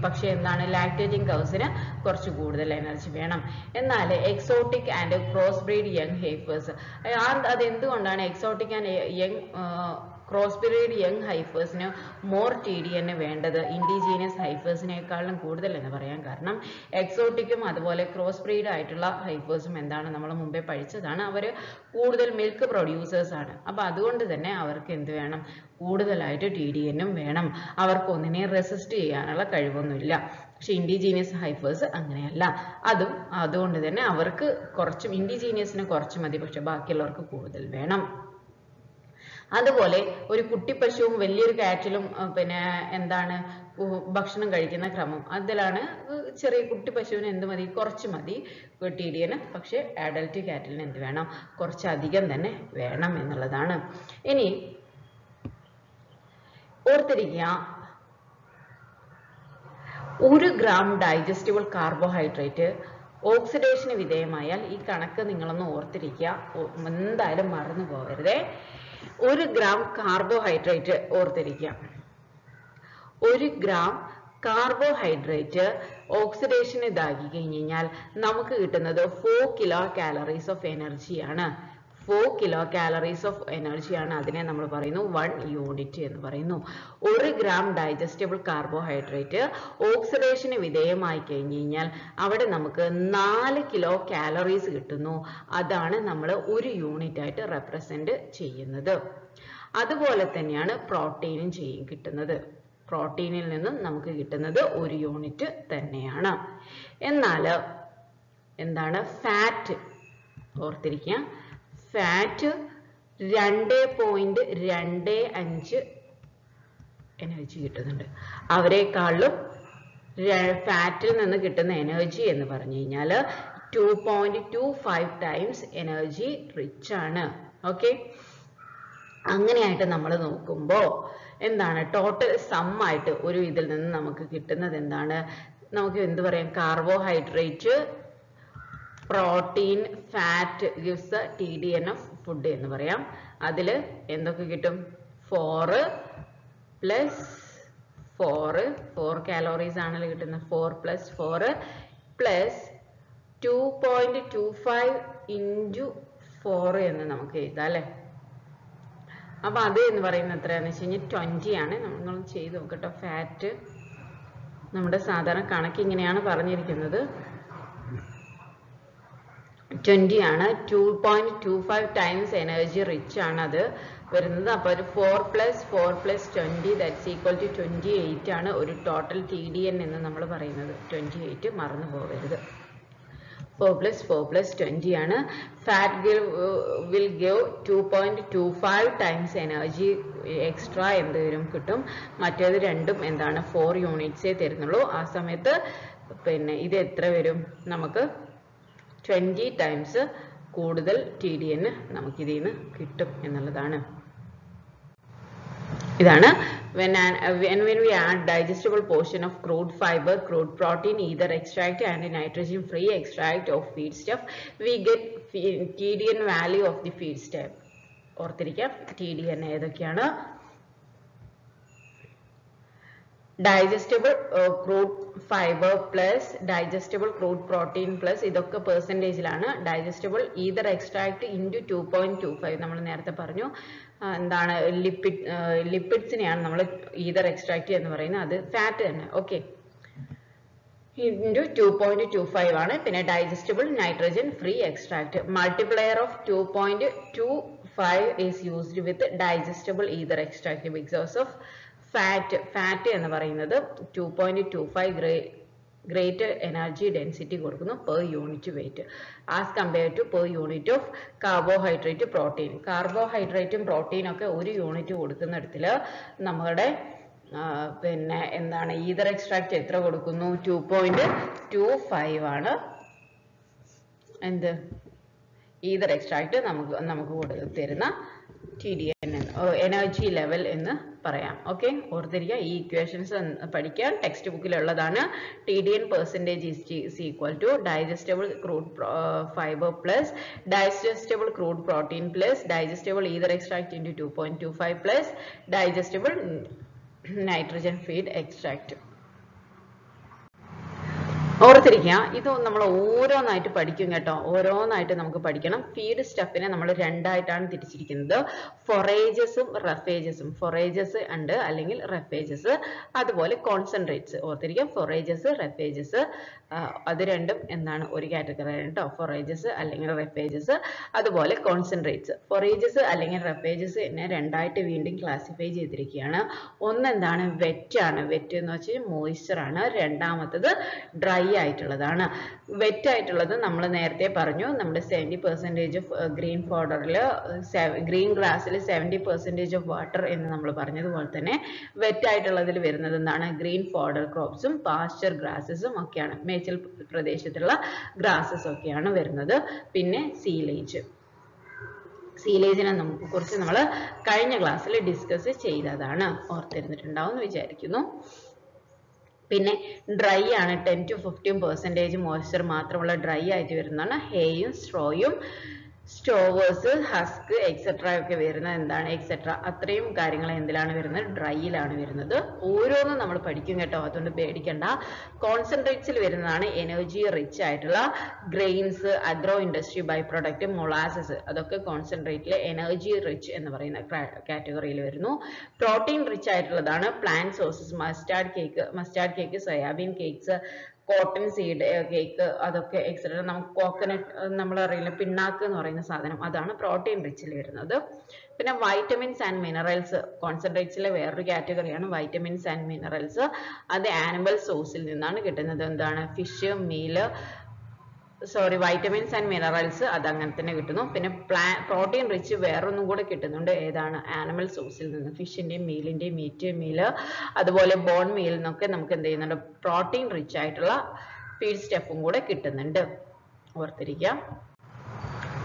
Speaker 1: പക്ഷെ എന്താണ്, ലാക്ടേറ്റിംഗ് കൗസിന് കുറച്ച് കൂടുതൽ എനർജി വേണം. എന്നാൽ exotic and cross breed young heifers, അതെന്തുകൊണ്ടാണ് exotic and cross breed young ഹൈഫേഴ്സിന് മോർ TDN വേണ്ടത് ഇൻഡിജീനിയസ് ഹൈഫേഴ്സിനേക്കാളും കൂടുതൽ എന്ന് പറയാൻ കാരണം, എക്സോട്ടിക്കും അതുപോലെ ക്രോസ് ബ്രീഡ് ആയിട്ടുള്ള ഹൈഫേഴ്സും എന്താണ്, നമ്മൾ മുമ്പേ പഠിച്ചതാണ്, അവർ കൂടുതൽ മിൽക്ക് പ്രൊഡ്യൂസേഴ്സ് ആണ്. അപ്പോൾ അതുകൊണ്ട് തന്നെ അവർക്ക് എന്ത് വേണം, കൂടുതലായിട്ട് TDN വേണം. അവർക്ക് ഒന്നിനെ റെസിസ്റ്റ് ചെയ്യാനുള്ള കഴിവൊന്നുമില്ല. പക്ഷെ ഇൻഡിജീനിയസ് ഹൈഫേഴ്സ് അങ്ങനെയല്ല. അതുകൊണ്ട് തന്നെ അവർക്ക് കുറച്ചും, ഇൻഡിജീനിയസിന് കുറച്ച് മതി, പക്ഷെ ബാക്കിയുള്ളവർക്ക് കൂടുതൽ വേണം. അതുപോലെ ഒരു കുട്ടി പശുവും വലിയൊരു കാറ്റിലും പിന്നെ എന്താണ് ഭക്ഷണം കഴിക്കുന്ന ക്രമം, അതിലാണ് ചെറിയ കുട്ടി പശുവിന് എന്ത് മതി, കുറച്ച് മതി TDN. പക്ഷെ അഡൽട്ട് കാറ്റിലിന് എന്ത് വേണം, കുറച്ചധികം തന്നെ വേണം എന്നുള്ളതാണ്. ഇനി ഓർത്തിരിക്കുക, 1 ഗ്രാം ഡൈജസ്റ്റബിൾ കാർബോഹൈഡ്രേറ്റ് ഓക്സിഡേഷന് വിധേയമായാൽ, ഈ കണക്ക് നിങ്ങളൊന്ന് ഓർത്തിരിക്കുക, എന്തായാലും മറന്നു പോകരുതേ. 1 ഗ്രാം കാർബോഹൈഡ്രേറ്റ് ഓർത്തിരിക്കുക, 1 ഗ്രാം കാർബോഹൈഡ്രേറ്റ് ഓക്സിഡേഷന് ഇതാക്കി കഴിഞ്ഞാൽ നമുക്ക് കിട്ടുന്നത് 4 കിലോ കാലറീസ് ഓഫ് എനർജിയാണ്. 4 കിലോ കാലറീസ് ഓഫ് എനർജിയാണ്. അതിനെ നമ്മൾ പറയുന്നു 1 യൂണിറ്റ് എന്ന് പറയുന്നു. 1 ഗ്രാം ഡൈജസ്റ്റബിൾ കാർബോഹൈഡ്രേറ്റ് ഓക്സിഡേഷന് വിധേയമായി കഴിഞ്ഞാൽ അവിടെ നമുക്ക് 4 കിലോ കാലറീസ് കിട്ടുന്നു. അതാണ് നമ്മൾ 1 യൂണിറ്റ് ആയിട്ട് റെപ്രസെന്റ് ചെയ്യുന്നത്. അതുപോലെ തന്നെയാണ് പ്രോട്ടീനും കിട്ടുന്നത്. പ്രോട്ടീനിൽ നിന്നും നമുക്ക് കിട്ടുന്നത് 1 യൂണിറ്റ് തന്നെയാണ്. എന്നാൽ എന്താണ് ഫാറ്റ്, ഓർത്തിരിക്കുക, ഫാറ്റ് 2.25 എനർജി കിട്ടുന്നുണ്ട്. അവരെക്കാളും ഫാറ്റിൽ നിന്ന് കിട്ടുന്ന എനർജി എന്ന് പറഞ്ഞു കഴിഞ്ഞാൽ 2.25 ടൈംസ് എനർജി റിച്ച് ആണ്. ഓക്കെ, അങ്ങനെയായിട്ട് നമ്മൾ നോക്കുമ്പോൾ എന്താണ് ടോട്ടൽ സം ആയിട്ട് ഒരു ഇതിൽ നിന്ന് നമുക്ക് കിട്ടുന്നത് എന്താണ്, നമുക്ക് എന്ത് പറയാം, carbohydrate, protein, fat gives TDN of food എന്ന് പറയാം. അതിൽ എന്തൊക്കെ കിട്ടും, 4 കാലോറീസ് ആണല്ലോ കിട്ടുന്നത്. 4 + 4 + 2.25 × 4 എന്ന് നമുക്ക് എഴുതാം അല്ലേ. അപ്പൊ അത് എന്ന് പറയുന്നത് എത്രയാന്ന് വെച്ച് കഴിഞ്ഞാൽ 20 ആണ്. നമ്മൾ ചെയ്ത് നോക്കട്ടോ. ഫാറ്റ് നമ്മുടെ സാധാരണ കണക്ക് ഇങ്ങനെയാണ് പറഞ്ഞിരിക്കുന്നത്, 20 ആണ്. 2.25 ടൈംസ് എനർജി റിച്ച് ആണ് അത് വരുന്നത്. അപ്പോൾ ഒരു 4 + 4 + 20 ദാറ്റ്സ് ഈക്വൽ ടു 28 ആണ് ഒരു ടോട്ടൽ TDN എന്ന് നമ്മൾ പറയുന്നത്. 28 മറന്നു പോകരുത്. 4 + 4 + 20 ആണ്. Fat will give 2.25 times energy extra എന്ത് വരും കിട്ടും. മറ്റേത് രണ്ടും എന്താണ് 4 യൂണിറ്റ്സേ തരുന്നുള്ളൂ. ആ സമയത്ത് പിന്നെ ഇത് എത്ര വരും, നമുക്ക് 20 ടൈംസ് കൂടുതൽ TDN നമുക്ക് ഇതിൽ നിന്ന് കിട്ടും എന്നുള്ളതാണ്. ഇതാണ് when we add digestible portion of crude fiber, crude protein, either extract and nitrogen free extract of feedstuff, we get TDN value of the feedstuff. ഓർത്തിരിക്കുക. TDN ഏതൊക്കെയാണ്? digestible crude fiber plus digestible crude protein plus ഇതൊക്കെ പെർസെൻറ്റേജിലാണ്. digestible either extract into 2.25 നമ്മൾ നേരത്തെ പറഞ്ഞു. എന്താണ് ലിപ്പിഡ്സിനെയാണ് നമ്മൾ either extract എന്ന് പറയുന്നത്. അത് ഫാറ്റ് തന്നെ. ഓക്കെ, into 2.25 ആണ്. പിന്നെ digestible nitrogen free extract multiplier of 2.25 is used with digestible either extract because of fat എന്ന് പറയുന്നത് 2.25 greater energy density കൊടുക്കുന്നു per unit weight as compared to per unit of carbohydrate protein. കാർബോഹൈഡ്രേറ്റും protein ഒക്കെ ഒരു unit കൊടുക്കുന്നിടത്തിൽ നമ്മുടെ പിന്നെ എന്താണ് ether extract എത്ര കൊടുക്കുന്നു? 2.25 ആണ് എന്ത് ഈതർ എക്സ്ട്രാക്ട് നമുക്ക് തരുന്ന TDN എനർജി ലെവൽ എന്ന് പറയാം. ഓക്കെ, ഓർത്തിരിക്കുക. ഈ ഇക്വേഷൻസ് പഠിക്കാൻ text ബുക്കിലുള്ളതാണ്. TDN percentage is equal to digestible crude fiber plus digestible crude protein plus digestible either extract into 2.25 plus digestible nitrogen feed extract. ഓർത്തിരിക്കുക. ഇത് നമ്മൾ ഓരോന്നായിട്ട് പഠിക്കും കേട്ടോ. ഓരോന്നായിട്ട് നമുക്ക് പഠിക്കണം. ഫീഡ് സ്റ്റഫിനെ നമ്മൾ രണ്ടായിട്ടാണ് തിരിച്ചിരിക്കുന്നത്. ഫൊറേജസും റഫേജസും. ഫൊറേജസ് ഉണ്ട് അല്ലെങ്കിൽ റഫേജസ്, അതുപോലെ കോൺസെൻട്രേറ്റ്സ്. ഓർത്തിരിക്കുക, ഫൊറേജസ് റഫേജസ് അത് രണ്ടും എന്താണ് ഒരു കാറ്റഗറി കേട്ടോ. ഫൊറേജസ് അല്ലെങ്കിൽ റഫേജസ്, അതുപോലെ കോൺസെൻട്രേറ്റ്സ്. ഫൊറേജസ് അല്ലെങ്കിൽ റഫേജസ് എന്നെ രണ്ടായിട്ട് വീണ്ടും ക്ലാസിഫൈ ചെയ്തിരിക്കുകയാണ്. ഒന്നെന്താണ് വെറ്റ് ആണ്. വെറ്റ് എന്ന് വെച്ചാൽ മോയ്സ്ചർ ആണ്. രണ്ടാമത്തത് ഡ്രൈ ആയിട്ടുള്ളതാണ്. വെറ്റ് ആയിട്ടുള്ളത് നമ്മൾ നേരത്തെ പറഞ്ഞു. നമ്മുടെ 70% ഓഫ് ഗ്രീൻ ഫോഡറിൽ ഗ്രീൻ ഗ്രാസിൽ 70% ഓഫ് വാട്ടർ എന്ന് നമ്മൾ പറഞ്ഞതുപോലെ തന്നെ വെറ്റ് ആയിട്ടുള്ളതിൽ വരുന്നത് എന്താണ്? ഗ്രീൻ ഫോഡർ ക്രോപ്സും പാസ്ചർ ഗ്രാസസും ഒക്കെയാണ്. മേച്ചൽ പ്രദേശത്തുള്ള ഗ്രാസസ് ഒക്കെയാണ് വരുന്നത്. പിന്നെ സീലേജിനെ കുറിച്ച് നമ്മൾ കഴിഞ്ഞ ക്ലാസ്സിൽ ഡിസ്കസ് ചെയ്തതാണ്. ഓർത്തിരുന്നിട്ടുണ്ടാവും എന്ന് വിചാരിക്കുന്നു. പിന്നെ ഡ്രൈ ആണ്. 10 to 15% മോയ്സ്ചർ മാത്രമുള്ള ഡ്രൈ ആയിട്ട് വരുന്നതാണ്. ഹേയും സ്ട്രോയും സ്റ്റോവേഴ്സ് ഹസ്ക് എക്സെട്ര ഒക്കെ വരുന്നത് എന്താണ്? എക്സെട്ര അത്രയും കാര്യങ്ങൾ എന്തിലാണ് വരുന്നത്? ഡ്രൈയിലാണ് വരുന്നത്. ഓരോന്നും നമ്മൾ പഠിക്കും കേട്ടോ, അതുകൊണ്ട് പേടിക്കണ്ട. കോൺസെൻട്രേറ്റ്സിൽ വരുന്നതാണ് എനർജി റിച്ച് ആയിട്ടുള്ള grains, agro industry by product, molasses, അതൊക്കെ കോൺസെൻട്രേറ്റിലെ എനർജി റിച്ച് എന്ന് പറയുന്ന കാറ്റഗറിയിൽ വരുന്നു. പ്രോട്ടീൻ റിച്ച് ആയിട്ടുള്ളതാണ് plant sources, mustard cake, soybean cakes, cotton seed cake, അതൊക്കെ എക്സെട്ര. നമുക്ക് കോക്കനട്ട് നമ്മളറിയില്ല, പിണ്ണാക്ക് എന്ന് പറയുന്ന സാധനം, അതാണ് പ്രോട്ടീൻ റിച്ചിൽ വരുന്നത്. പിന്നെ വൈറ്റമിൻസ് ആൻഡ് മിനറൽസ് കോൺസെൻട്രേറ്റ്സിലെ വേറൊരു കാറ്റഗറിയാണ് വൈറ്റമിൻസ് ആൻഡ് മിനറൽസ്. അത് ആനിമൽ സോഴ്സിൽ നിന്നാണ് കിട്ടുന്നത്. എന്താണ്? Fish, meal, vitamins and minerals അത് അങ്ങനെ തന്നെ കിട്ടുന്നു. പിന്നെ പ്രോട്ടീൻ റിച്ച് വേറൊന്നും കൂടെ കിട്ടുന്നുണ്ട്. ഏതാണ്? ആനിമൽ സോഴ്സിൽ നിന്ന്. ഫിഷിന്റെയും മീലിന്റെയും മീല് അതുപോലെ ബോൺ മീൽ നിന്നൊക്കെ നമുക്ക് എന്ത് ചെയ്യുന്നുണ്ട്? പ്രോട്ടീൻ റിച്ച് ആയിട്ടുള്ള ഫീഡ് സ്റ്റഫും കൂടെ കിട്ടുന്നുണ്ട്. ഓർത്തിരിക്കുക.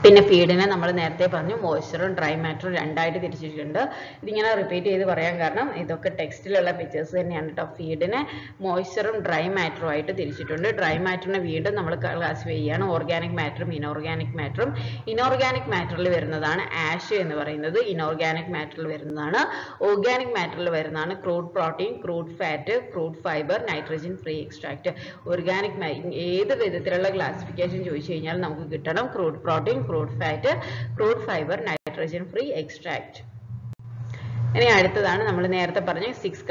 Speaker 1: പിന്നെ ഫീഡിനെ നമ്മൾ നേരത്തെ പറഞ്ഞു മോയ്സ്ചറും ഡ്രൈ മാറ്ററും രണ്ടായിട്ട് തിരിച്ചിട്ടുണ്ട്. ഇതിങ്ങനെ റിപ്പീറ്റ് ചെയ്ത് പറയാൻ കാരണം ഇതൊക്കെ ടെക്സ്റ്റിലുള്ള പിക്ചേഴ്സ് തന്നെയാണ് കേട്ടോ. ഫീഡിനെ മോയ്സ്ചറും ഡ്രൈ മാറ്ററും ആയിട്ട് തിരിച്ചിട്ടുണ്ട്. ഡ്രൈ മാറ്ററിനെ വീണ്ടും നമ്മൾ ക്ലാസിഫൈ ചെയ്യാണ്. ഓർഗാനിക് മാറ്ററും ഇനോർഗാനിക് മാറ്ററും. ഇനോർഗാനിക് മാറ്ററിൽ വരുന്നതാണ് ആഷ് എന്ന് പറയുന്നത്. ഇനോർഗാനിക് മാറ്ററിൽ വരുന്നതാണ്. ഓർഗാനിക് മാറ്ററിൽ വരുന്നതാണ് crude protein, crude fat, crude fibre, nitrogen free extract. Organic ഏത് വിധത്തിലുള്ള ക്ലാസിഫിക്കേഷൻ ചോദിച്ചു കഴിഞ്ഞാൽ നമുക്ക് കിട്ടണം. Crude protein, crude fat, crude fiber, nitrogen free extract. ഇനി അടുത്തതാണ് നമ്മൾ നേരത്തെ പറഞ്ഞ 6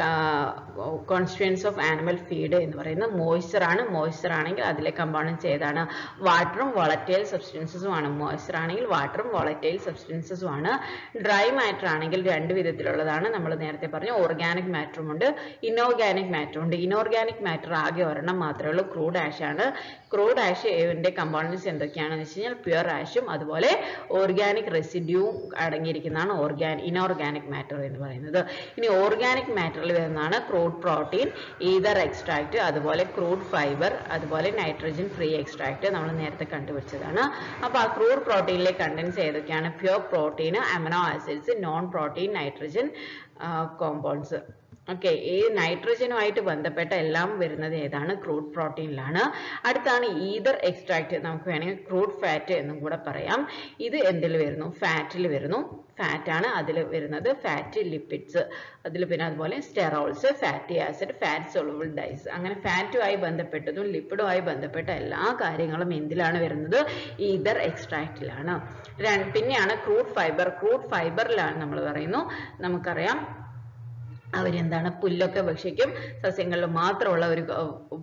Speaker 1: കോൺസ്റ്റിറ്റ്യൂയൻസ് ഓഫ് ആനിമൽ ഫീഡ് എന്ന് പറയുന്നത് മോയ്സ്ചർ ആണ്. മോയ്സ്ചർ ആണെങ്കിൽ അതിലെ കമ്പോണൻസ് ഏതാണ്? വാട്ടറും വോളറ്റൈൽ സബ്സ്റ്റൻസസും ആണ്. മോയ്സ്ചർ ആണെങ്കിൽ വാട്ടറും വോളറ്റൈൽ സബ്സ്റ്റൻസസും ആണ്. ഡ്രൈ മാറ്റർ ആണെങ്കിൽ രണ്ട് വിധത്തിലുള്ളതാണ്. നമ്മൾ നേരത്തെ പറഞ്ഞു ഓർഗാനിക് മാറ്ററും ഉണ്ട്, ഇനോർഗാനിക് മാറ്ററും ഉണ്ട്. ഇനോർഗാനിക് മാറ്റർ ആകെ ഒരെണ്ണം മാത്രമേ ഉള്ളൂ, ക്രൂഡ് ആഷ് ആണ്. ക്രൂഡ് ആഷ് ന്റെ കമ്പോണൻസ് എന്തൊക്കെയാണെന്ന് വെച്ച് കഴിഞ്ഞാൽ പ്യുവർ ആഷും അതുപോലെ ഓർഗാനിക് റെസിഡ്യൂവും അടങ്ങിയിരിക്കുന്നതാണ് ഇനോർഗാനിക് മാറ്റർ എന്ന് പറയുന്നത്. ഇനി ഓർഗാനിക് മാറ്ററിൽ വരുന്നതാണ് ക്രൂഡ് പ്രോട്ടീൻ, ഈതർ എക്സ്ട്രാക്ട്, അതുപോലെ ക്രൂഡ് ഫൈബർ, അതുപോലെ നൈട്രജൻ ഫ്രീ എക്സ്ട്രാക്ട് നമ്മൾ നേരത്തെ കണ്ടുപിടിച്ചതാണ്. അപ്പോൾ ആ ക്രൂഡ് പ്രോട്ടീനിലെ കണ്ടൻസ് ഏതൊക്കെയാണ്? Pure protein, amino acids, non protein, nitrogen compounds. Okay, ഈ നൈട്രജനുമായിട്ട് ബന്ധപ്പെട്ട എല്ലാം വരുന്നത് ഏതാണ്? ക്രൂഡ് പ്രോട്ടീനിലാണ്. അടുത്താണ് ഈതർ എക്സ്ട്രാക്ട്. നമുക്ക് വേണമെങ്കിൽ ക്രൂഡ് ഫാറ്റ് എന്നും കൂടെ പറയാം. ഇത് എന്തിൽ വരുന്നു? ഫാറ്റിൽ വരുന്നു. ഫാറ്റ് ആണ് അതിൽ വരുന്നത്. ഫാറ്റ് ലിപ്പിഡ്സ്, അതിൽ പിന്നെ അതുപോലെ sterols, fatty acid, fat soluble dyes, അങ്ങനെ ഫാറ്റുമായി ബന്ധപ്പെട്ടതും ലിപ്പിഡുമായി ബന്ധപ്പെട്ട എല്ലാ കാര്യങ്ങളും എന്തിലാണ് വരുന്നത്? ഈതർ എക്സ്ട്രാക്റ്റിലാണ്. പിന്നെയാണ് ക്രൂഡ് ഫൈബർ. ക്രൂഡ് ഫൈബറിലാണ് നമ്മൾ പറയുന്നു, നമുക്കറിയാം അവരെന്താണ്? പുല്ലൊക്കെ ഭക്ഷിക്കും. സസ്യങ്ങളിൽ മാത്രമുള്ള ഒരു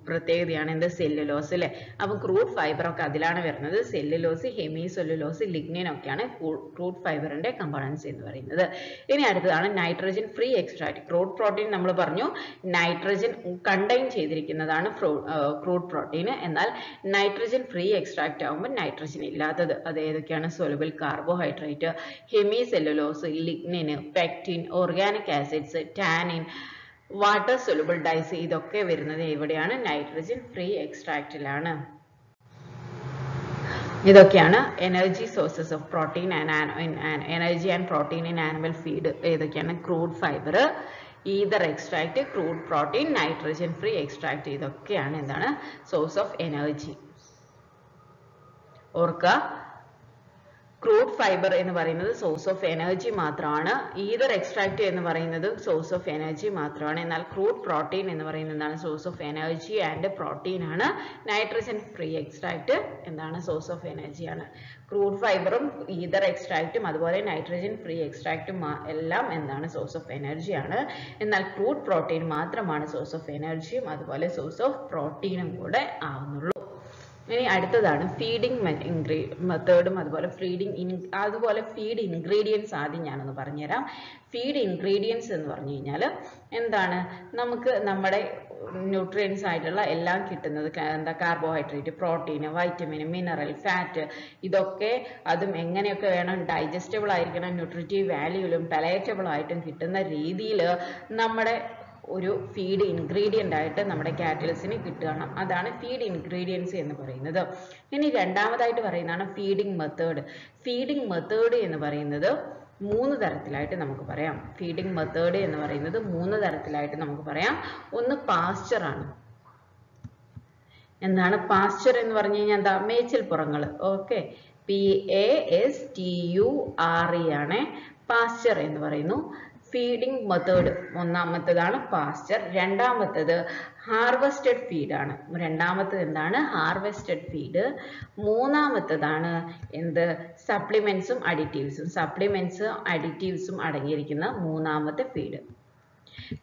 Speaker 1: പ്രത്യേകതയാണ് എന്ത്? സെല്ലുലോസ് അല്ലെ. അപ്പം ക്രൂഡ് ഫൈബർ ഒക്കെ അതിലാണ് വരുന്നത്. സെല്ലുലോസ്, ഹെമി സെല്ലുലോസ്, ലിഗ്നിൻ ഒക്കെയാണ് ക്രൂഡ് ഫൈബറിന്റെ കമ്പോണൻസ് എന്ന് പറയുന്നത്. ഇനി അടുത്തതാണ് nitrogen free extract. Crude protein നമ്മൾ പറഞ്ഞു നൈട്രജൻ കണ്ടെയ്ൻ ചെയ്തിരിക്കുന്നതാണ് ക്രൂഡ് പ്രോട്ടീൻ. എന്നാൽ നൈട്രജൻ ഫ്രീ എക്സ്ട്രാക്ട് ആകുമ്പോൾ നൈട്രജൻ ഇല്ലാത്തത് അത് ഏതൊക്കെയാണ്? Soluble carbohydrate, hemicellulose, lignin, pectin, organic acids, tannin, water soluble dyes, ഇതൊക്കെ വരുന്നത് എവിടെയാണ്? നൈട്രജൻ ഫ്രീ എക്സ്ട്രാക്റ്റിലാണ്. ഇതൊക്കെയാണ് energy sources of protein energy and protein in animal feed. ഏതൊക്കെയാണ്? Crude fibre, ether extract, crude protein, nitrogen free extract, ഇതൊക്കെയാണ് എന്താണ്? Source of energy. ഓർക്കുക, crude fibre എന്ന് പറയുന്നത് സോഴ്സ് ഓഫ് എനർജി മാത്രമാണ്. ഈതർ എക്സ്ട്രാക്ട് എന്ന് പറയുന്നത് സോഴ്സ് ഓഫ് എനർജി മാത്രമാണ്. എന്നാൽ ക്രൂഡ് പ്രോട്ടീൻ എന്ന് പറയുന്നത് എന്താണ്? Source of energy and protein ആണ്. നൈട്രജൻ ഫ്രീ എക്സ്ട്രാക്ട് എന്താണ്? സോഴ്സ് ഓഫ് എനർജി ആണ്. ക്രൂഡ് ഫൈബറും ഈതർ എക്സ്ട്രാക്റ്റും അതുപോലെ നൈട്രജൻ ഫ്രീ എക്സ്ട്രാക്റ്റും എല്ലാം എന്താണ്? സോഴ്സ് ഓഫ് എനർജി ആണ്. എന്നാൽ ക്രൂഡ് പ്രോട്ടീൻ മാത്രമാണ് സോഴ്സ് ഓഫ് എനർജിയും അതുപോലെ സോഴ്സ് ഓഫ് പ്രോട്ടീനും കൂടെ ആവുന്നുള്ളൂ. ഇനി അടുത്തതാണ് ഫീഡിംഗ് മെത്തേഡും അതുപോലെ ഫീഡ് ഇൻഗ്രീഡിയൻസ് ആദ്യം ഞാനൊന്ന് പറഞ്ഞുതരാം. ഫീഡ് ഇൻഗ്രീഡിയൻസ് എന്ന് പറഞ്ഞു കഴിഞ്ഞാൽ എന്താണ്? നമുക്ക് നമ്മുടെ ന്യൂട്രിയൻസ് ആയിട്ടുള്ള എല്ലാം കിട്ടുന്നത് എന്താ? Carbohydrate, protein, vitamin, mineral, fat, ഇതൊക്കെ അതും എങ്ങനെയൊക്കെ വേണം? ഡൈജസ്റ്റബിൾ ആയിരിക്കണം, ന്യൂട്രിറ്റീവ് വാല്യൂലും പലേറ്റബിൾ ആയിട്ടും കിട്ടുന്ന രീതിയിൽ നമ്മുടെ ഒരു ഫീഡ് ഇൻഗ്രീഡിയൻ്റ് ആയിട്ട് നമ്മുടെ കാറ്റൽസിന് കിട്ടണം. അതാണ് ഫീഡ് ഇൻഗ്രീഡിയൻസ് എന്ന് പറയുന്നത്. ഇനി രണ്ടാമതായിട്ട് പറയുന്നതാണ് ഫീഡിംഗ് മെത്തേഡ്. ഫീഡിംഗ് മെത്തേഡ് എന്ന് പറയുന്നത് 3 തരത്തിലായിട്ട് നമുക്ക് പറയാം. ഫീഡിംഗ് മെത്തേഡ് എന്ന് പറയുന്നത് 3 തരത്തിലായിട്ട് നമുക്ക് പറയാം. ഒന്ന് പാസ്ചർ ആണ്. എന്താണ് പാസ്ചർ എന്ന് പറഞ്ഞു കഴിഞ്ഞാൽ? എന്താ? മേച്ചിൽപ്പുറങ്ങൾ. ഓക്കെ, PASTURE ആണ് പാസ്ചർ എന്ന് പറയുന്നു. ഫീഡിംഗ് മെത്തേഡ് ഒന്നാമത്തേതാണ് പാസ്ചർ. രണ്ടാമത്തേത് ഹാർവസ്റ്റഡ് ഫീഡ് ആണ്. രണ്ടാമത്തേത് എന്താണ്? Harvested feed. മൂന്നാമത്തേതാണ് എന്ത്? സപ്ലിമെന്റ്സും അഡിറ്റീവ്സും. സപ്ലിമെന്റ്സും അഡിറ്റീവ്സും അടങ്ങിയിരിക്കുന്ന മൂന്നാമത്തെ ഫീഡ്.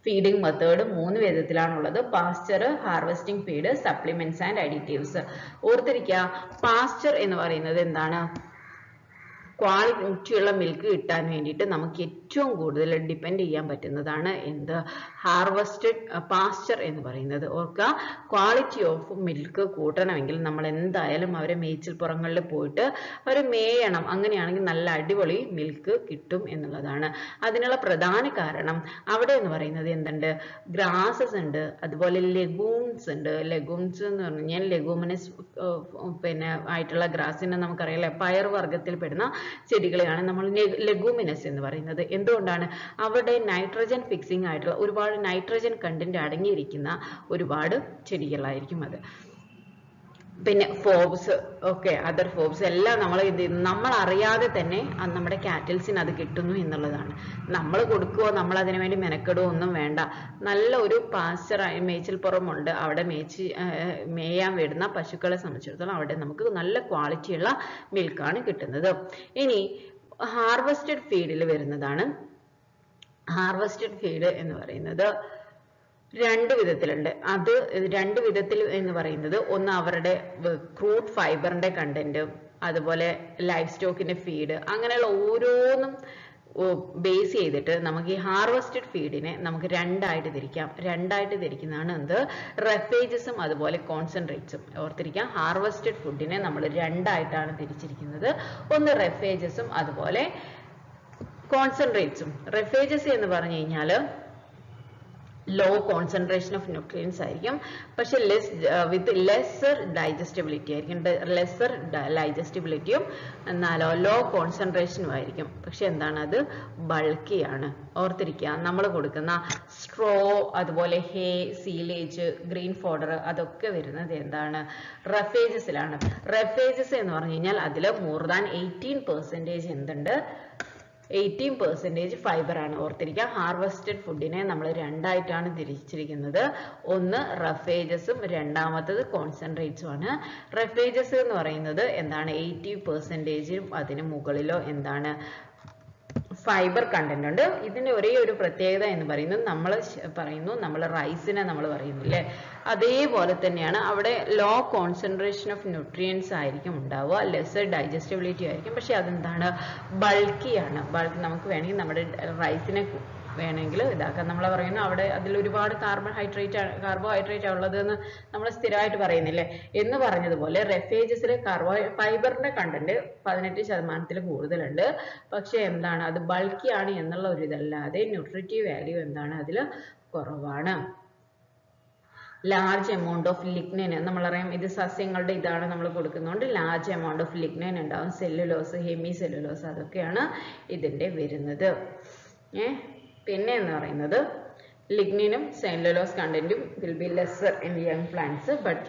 Speaker 1: ഫീഡിംഗ് മെത്തേഡ് 3 വിധത്തിലാണുള്ളത്. Pasture, harvesting feed, supplements and additives. ഓർത്തിരിക്കുക, പാസ്ചർ എന്ന് പറയുന്നത് എന്താണ്? ക്വാളിറ്റിയുള്ള മിൽക്ക് കിട്ടാൻ വേണ്ടിയിട്ട് നമുക്ക് ഏറ്റവും കൂടുതൽ ഡിപ്പെൻഡ് ചെയ്യാൻ പറ്റുന്നതാണ് എന്ത്? ഹാർവസ്റ്റഡ് പാസ്ചർ എന്ന് പറയുന്നത്. ഓർക്കുക, ക്വാളിറ്റി ഓഫ് മിൽക്ക് കൂട്ടണമെങ്കിൽ നമ്മൾ എന്തായാലും അവരെ മേച്ചിൽപ്പുറങ്ങളിൽ പോയിട്ട് അവർ മേയണം. അങ്ങനെയാണെങ്കിൽ നല്ല അടിപൊളി മിൽക്ക് കിട്ടും എന്നുള്ളതാണ്. അതിനുള്ള പ്രധാന കാരണം അവിടെ എന്ന് പറയുന്നത് എന്തുണ്ട്? ഗ്രാസസ് ഉണ്ട്, അതുപോലെ ലെഗൂംസ് ഉണ്ട്. ലെഗൂംസ് എന്ന് പറഞ്ഞു കഴിഞ്ഞാൽ ലെഗൂമിനസ് ആയിട്ടുള്ള ഗ്രാസിനെ നമുക്കറിയാം, പയർ വർഗ്ഗത്തിൽ പെടുന്ന ചെടികളെയാണ് നമ്മൾ ലെഗൂമിനസ് എന്ന് പറയുന്നത്. എന്തുകൊണ്ടാണ്? അവിടെ നൈട്രജൻ ഫിക്സിംഗ് ആയിട്ടുള്ള ഒരുപാട് നൈട്രജൻ കണ്ടന്റ് അടങ്ങിയിരിക്കുന്ന ഒരുപാട് ചെടികളായിരിക്കും അത്. പിന്നെ ഫോബ്സ്, ഓക്കെ, അതർ ഫോബ്സ് എല്ലാം നമ്മൾ നമ്മൾ അറിയാതെ തന്നെ നമ്മുടെ കാറ്റൽസിന് അത് കിട്ടുന്നു എന്നുള്ളതാണ്. നമ്മൾ കൊടുക്കുകയോ നമ്മൾ അതിനു വേണ്ടി മെനക്കെടുകയോ ഒന്നും വേണ്ട. നല്ല ഒരു പാസ്ചർ മേച്ചിൽപ്പുറമുണ്ട്, അവിടെ മേയാൻ വരുന്ന പശുക്കളെ സംബന്ധിച്ചിടത്തോളം അവിടെ നമുക്ക് നല്ല ക്വാളിറ്റിയുള്ള മിൽക്കാണ് കിട്ടുന്നത്. ഇനി ഹാർവസ്റ്റഡ് ഫീഡിൽ വരുന്നതാണ്. ഹാർവസ്റ്റഡ് ഫീഡ് എന്ന് പറയുന്നത് 2 വിധത്തിലുണ്ട്. അത് 2 വിധത്തിൽ എന്ന് പറയുന്നത് ഒന്ന് അവരുടെ ക്രൂഡ് ഫൈബറിന്റെ കണ്ടന്റ്, അതുപോലെ ലൈഫ് സ്റ്റോക്കിന്റെ ഫീഡ്, അങ്ങനെയുള്ള ഓരോന്നും ബേസ് ചെയ്തിട്ട് നമുക്ക് ഈ ഹാർവസ്റ്റഡ് ഫീഡിനെ നമുക്ക് 2 ആയിട്ട് തിരിക്കാം. 2 ആയിട്ട് തിരിക്കുന്നതാണ് എന്ത്? റെഫേജസും അതുപോലെ കോൺസെൻട്രേറ്റ്സും. ഓർത്തിരിക്കാം, ഹാർവസ്റ്റഡ് ഫുഡിനെ നമ്മൾ 2 ആയിട്ടാണ് തിരിച്ചിരിക്കുന്നത്. ഒന്ന് റെഫേജസും അതുപോലെ കോൺസെൻട്രേറ്റ്സും. റെഫേജസ് എന്ന് പറഞ്ഞു കഴിഞ്ഞാൽ ലോ കോൺസെൻട്രേഷൻ ഓഫ് ന്യൂട്രിയൻസ് ആയിരിക്കും, പക്ഷെ വിത്ത് ലെസ്സർ ഡൈജസ്റ്റബിലിറ്റി ആയിരിക്കും. ലെസ്സർ ഡൈജസ്റ്റബിലിറ്റിയും എന്നാലോ ലോ കോൺസെൻട്രേഷനും ആയിരിക്കും. പക്ഷെ എന്താണ്, അത് ബൾക്കിയാണ്. ഓർത്തിരിക്കുക, നമ്മൾ കൊടുക്കുന്ന സ്ട്രോ, അതുപോലെ ഹേ, സീലേജ്, ഗ്രീൻ ഫോഡർ, അതൊക്കെ വരുന്നത് എന്താണ്, റഫേജസിലാണ്. റഫേജസ് എന്ന് പറഞ്ഞു കഴിഞ്ഞാൽ അതിൽ മോർ ദാൻ 18% എന്തുണ്ട്, 18% ഫൈബർ ആണ്. ഓർത്തിരിക്കുക, ഹാർവെസ്റ്റഡ് ഫുഡിനെ നമ്മൾ രണ്ടായിട്ടാണ് തിരിച്ചിരിക്കുന്നത്. ഒന്ന് റഫേജസും രണ്ടാമത്തത് കോൺസെൻട്രേറ്റ്സും ആണ്. റഫേജസ് എന്ന് പറയുന്നത് എന്താണ്, 80% അതിന് മുകളിലോ എന്താണ് ഫൈബർ കണ്ടന്റ് ഉണ്ട്. ഇതിന്റെ ഒരേ ഒരു പ്രത്യേകത എന്ന് പറയുന്നത് നമ്മൾ റൈസിനെ നമ്മൾ പറയുന്നില്ലേ, അതേപോലെ തന്നെയാണ് അവിടെ ലോ കോൺസെൻട്രേഷൻ ഓഫ് ന്യൂട്രിയൻസ് ആയിരിക്കും ഉണ്ടാവുക, ലെസ്സർ ഡൈജസ്റ്റബിലിറ്റി ആയിരിക്കും. പക്ഷെ അതെന്താണ്, ബൾക്കിയാണ്. നമുക്ക് വേണമെങ്കിൽ നമ്മുടെ റൈസിനെ വേണമെങ്കിൽ ഇതാക്കാം. നമ്മൾ പറയുന്നു അവിടെ അതിൽ ഒരുപാട് കാർബോഹൈഡ്രേറ്റ് ഉള്ളത് എന്ന് നമ്മൾ സ്ഥിരമായിട്ട് പറയുന്നില്ലേ എന്ന് പറഞ്ഞതുപോലെ റെഫേജസിലെ ഫൈബറിന്റെ കണ്ടന്റ് 18% കൂടുതലുണ്ട്. പക്ഷെ എന്താണ്, അത് ബൾക്കിയാണ് എന്നുള്ള ഒരു ഇതല്ലാതെ ന്യൂട്രിറ്റീവ് വാല്യൂ എന്താണ്, അതിൽ കുറവാണ്. ലാർജ് എമൗണ്ട് ഓഫ് ലിഗ്നൈൻ, നമ്മളറിയാം ഇത് സസ്യങ്ങളുടെ ഇതാണ് നമ്മൾ കൊടുക്കുന്നതുകൊണ്ട് ലാർജ് എമൗണ്ട് ഓഫ് ലിഗ്നൈൻ ഉണ്ടാവും. സെല്ലുലോസ്, ഹെമി സെല്ലുലോസ്, അതൊക്കെയാണ് ഇതിന്റെ വരുന്നത്. പിന്നെ എന്ന് പറയുന്നത് ലിഗ്നിനും സെല്ലുലോസ് കണ്ടന്റും will be lesser in young plants, but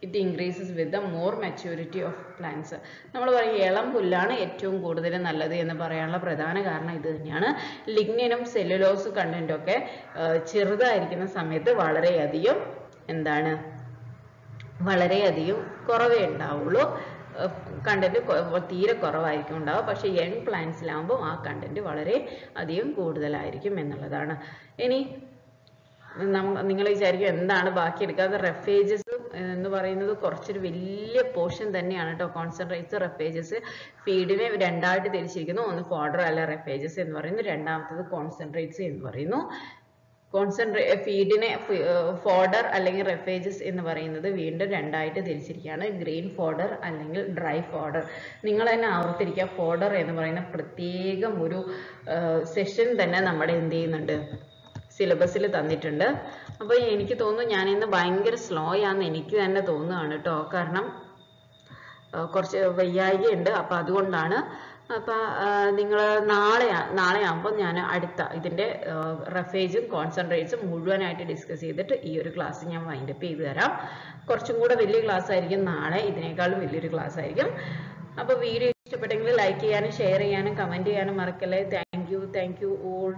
Speaker 1: it increases with the more maturity of plants. നമ്മൾ പറയും ഇളം പുല്ലാണ് ഏറ്റവും കൂടുതൽ നല്ലത് എന്ന് പറയാനുള്ള പ്രധാന കാരണം ഇത് തന്നെയാണ്. ലിഗ്നിനും സെല്ലുലോസ് കണ്ടന്റും ഒക്കെ ചെറുതായിരിക്കുന്ന സമയത്ത് വളരെയധികം കുറവേ ഉണ്ടാവുള്ളൂ, കണ്ടന്റ് തീരെ കുറവായിരിക്കും ഉണ്ടാവുക. പക്ഷെ യങ് പ്ലാന്റ്സിലാകുമ്പോൾ ആ കണ്ടന്റ് വളരെ അധികം കൂടുതലായിരിക്കും എന്നുള്ളതാണ്. ഇനി നിങ്ങൾ വിചാരിക്കും എന്താണ് ബാക്കി എടുക്കാതെ, റെഫേജസ് എന്ന് പറയുന്നത് കുറച്ചൊരു വലിയ പോർഷൻ തന്നെയാണ് കേട്ടോ. കോൺസെൻട്രേറ്റ്സ്, റെഫേജസ്, ഫീഡിനെ രണ്ടായിട്ട് തിരിച്ചിരിക്കുന്നു. ഒന്ന് ഫോഡർ അല്ല റെഫേജസ് എന്ന് പറയുന്നു, രണ്ടാമത്തത് കോൺസെൻട്രേറ്റ്സ് എന്ന് പറയുന്നു. ഫീഡിനെ ഫോഡർ അല്ലെങ്കിൽ റെഫേജസ് എന്ന് പറയുന്നത് വീണ്ടും രണ്ടായിട്ട് തിരിച്ചിരിക്കുകയാണ്, ഗ്രീൻ ഫോഡർ അല്ലെങ്കിൽ ഡ്രൈ ഫോഡർ. നിങ്ങൾ തന്നെ ആവർത്തിരിക്കുക, ഫോഡർ എന്ന് പറയുന്ന പ്രത്യേകം ഒരു സെഷൻ തന്നെ നമ്മുടെ എന്ത് ചെയ്യുന്നുണ്ട്, സിലബസിൽ തന്നിട്ടുണ്ട്. അപ്പോൾ എനിക്ക് തോന്നുന്നു ഞാൻ ഇന്ന് ഭയങ്കര സ്ലോ ആണെന്ന് എനിക്ക് തന്നെ തോന്നുകയാണ് കേട്ടോ, കാരണം കുറച്ച് വയ്യായികയുണ്ട്. അപ്പം അതുകൊണ്ടാണ്. അപ്പം നിങ്ങൾ നാളെ ആകുമ്പോൾ ഞാൻ അടുത്ത ഇതിൻ്റെ റഫേജും കോൺസെൻട്രേറ്റ്സും മുഴുവനായിട്ട് ഡിസ്കസ് ചെയ്തിട്ട് ഈ ഒരു ക്ലാസ് ഞാൻ വൈൻഡപ്പ് ചെയ്ത് തരാം. കുറച്ചും കൂടെ വലിയ ക്ലാസ് ആയിരിക്കും നാളെ, ഇതിനേക്കാളും വലിയൊരു ക്ലാസ് ആയിരിക്കും. അപ്പോൾ വീഡിയോ ഇഷ്ടപ്പെട്ടെങ്കിൽ ലൈക്ക് ചെയ്യാനും ഷെയർ ചെയ്യാനും കമൻറ്റ് ചെയ്യാനും മറക്കല്ലേ. Thank you all.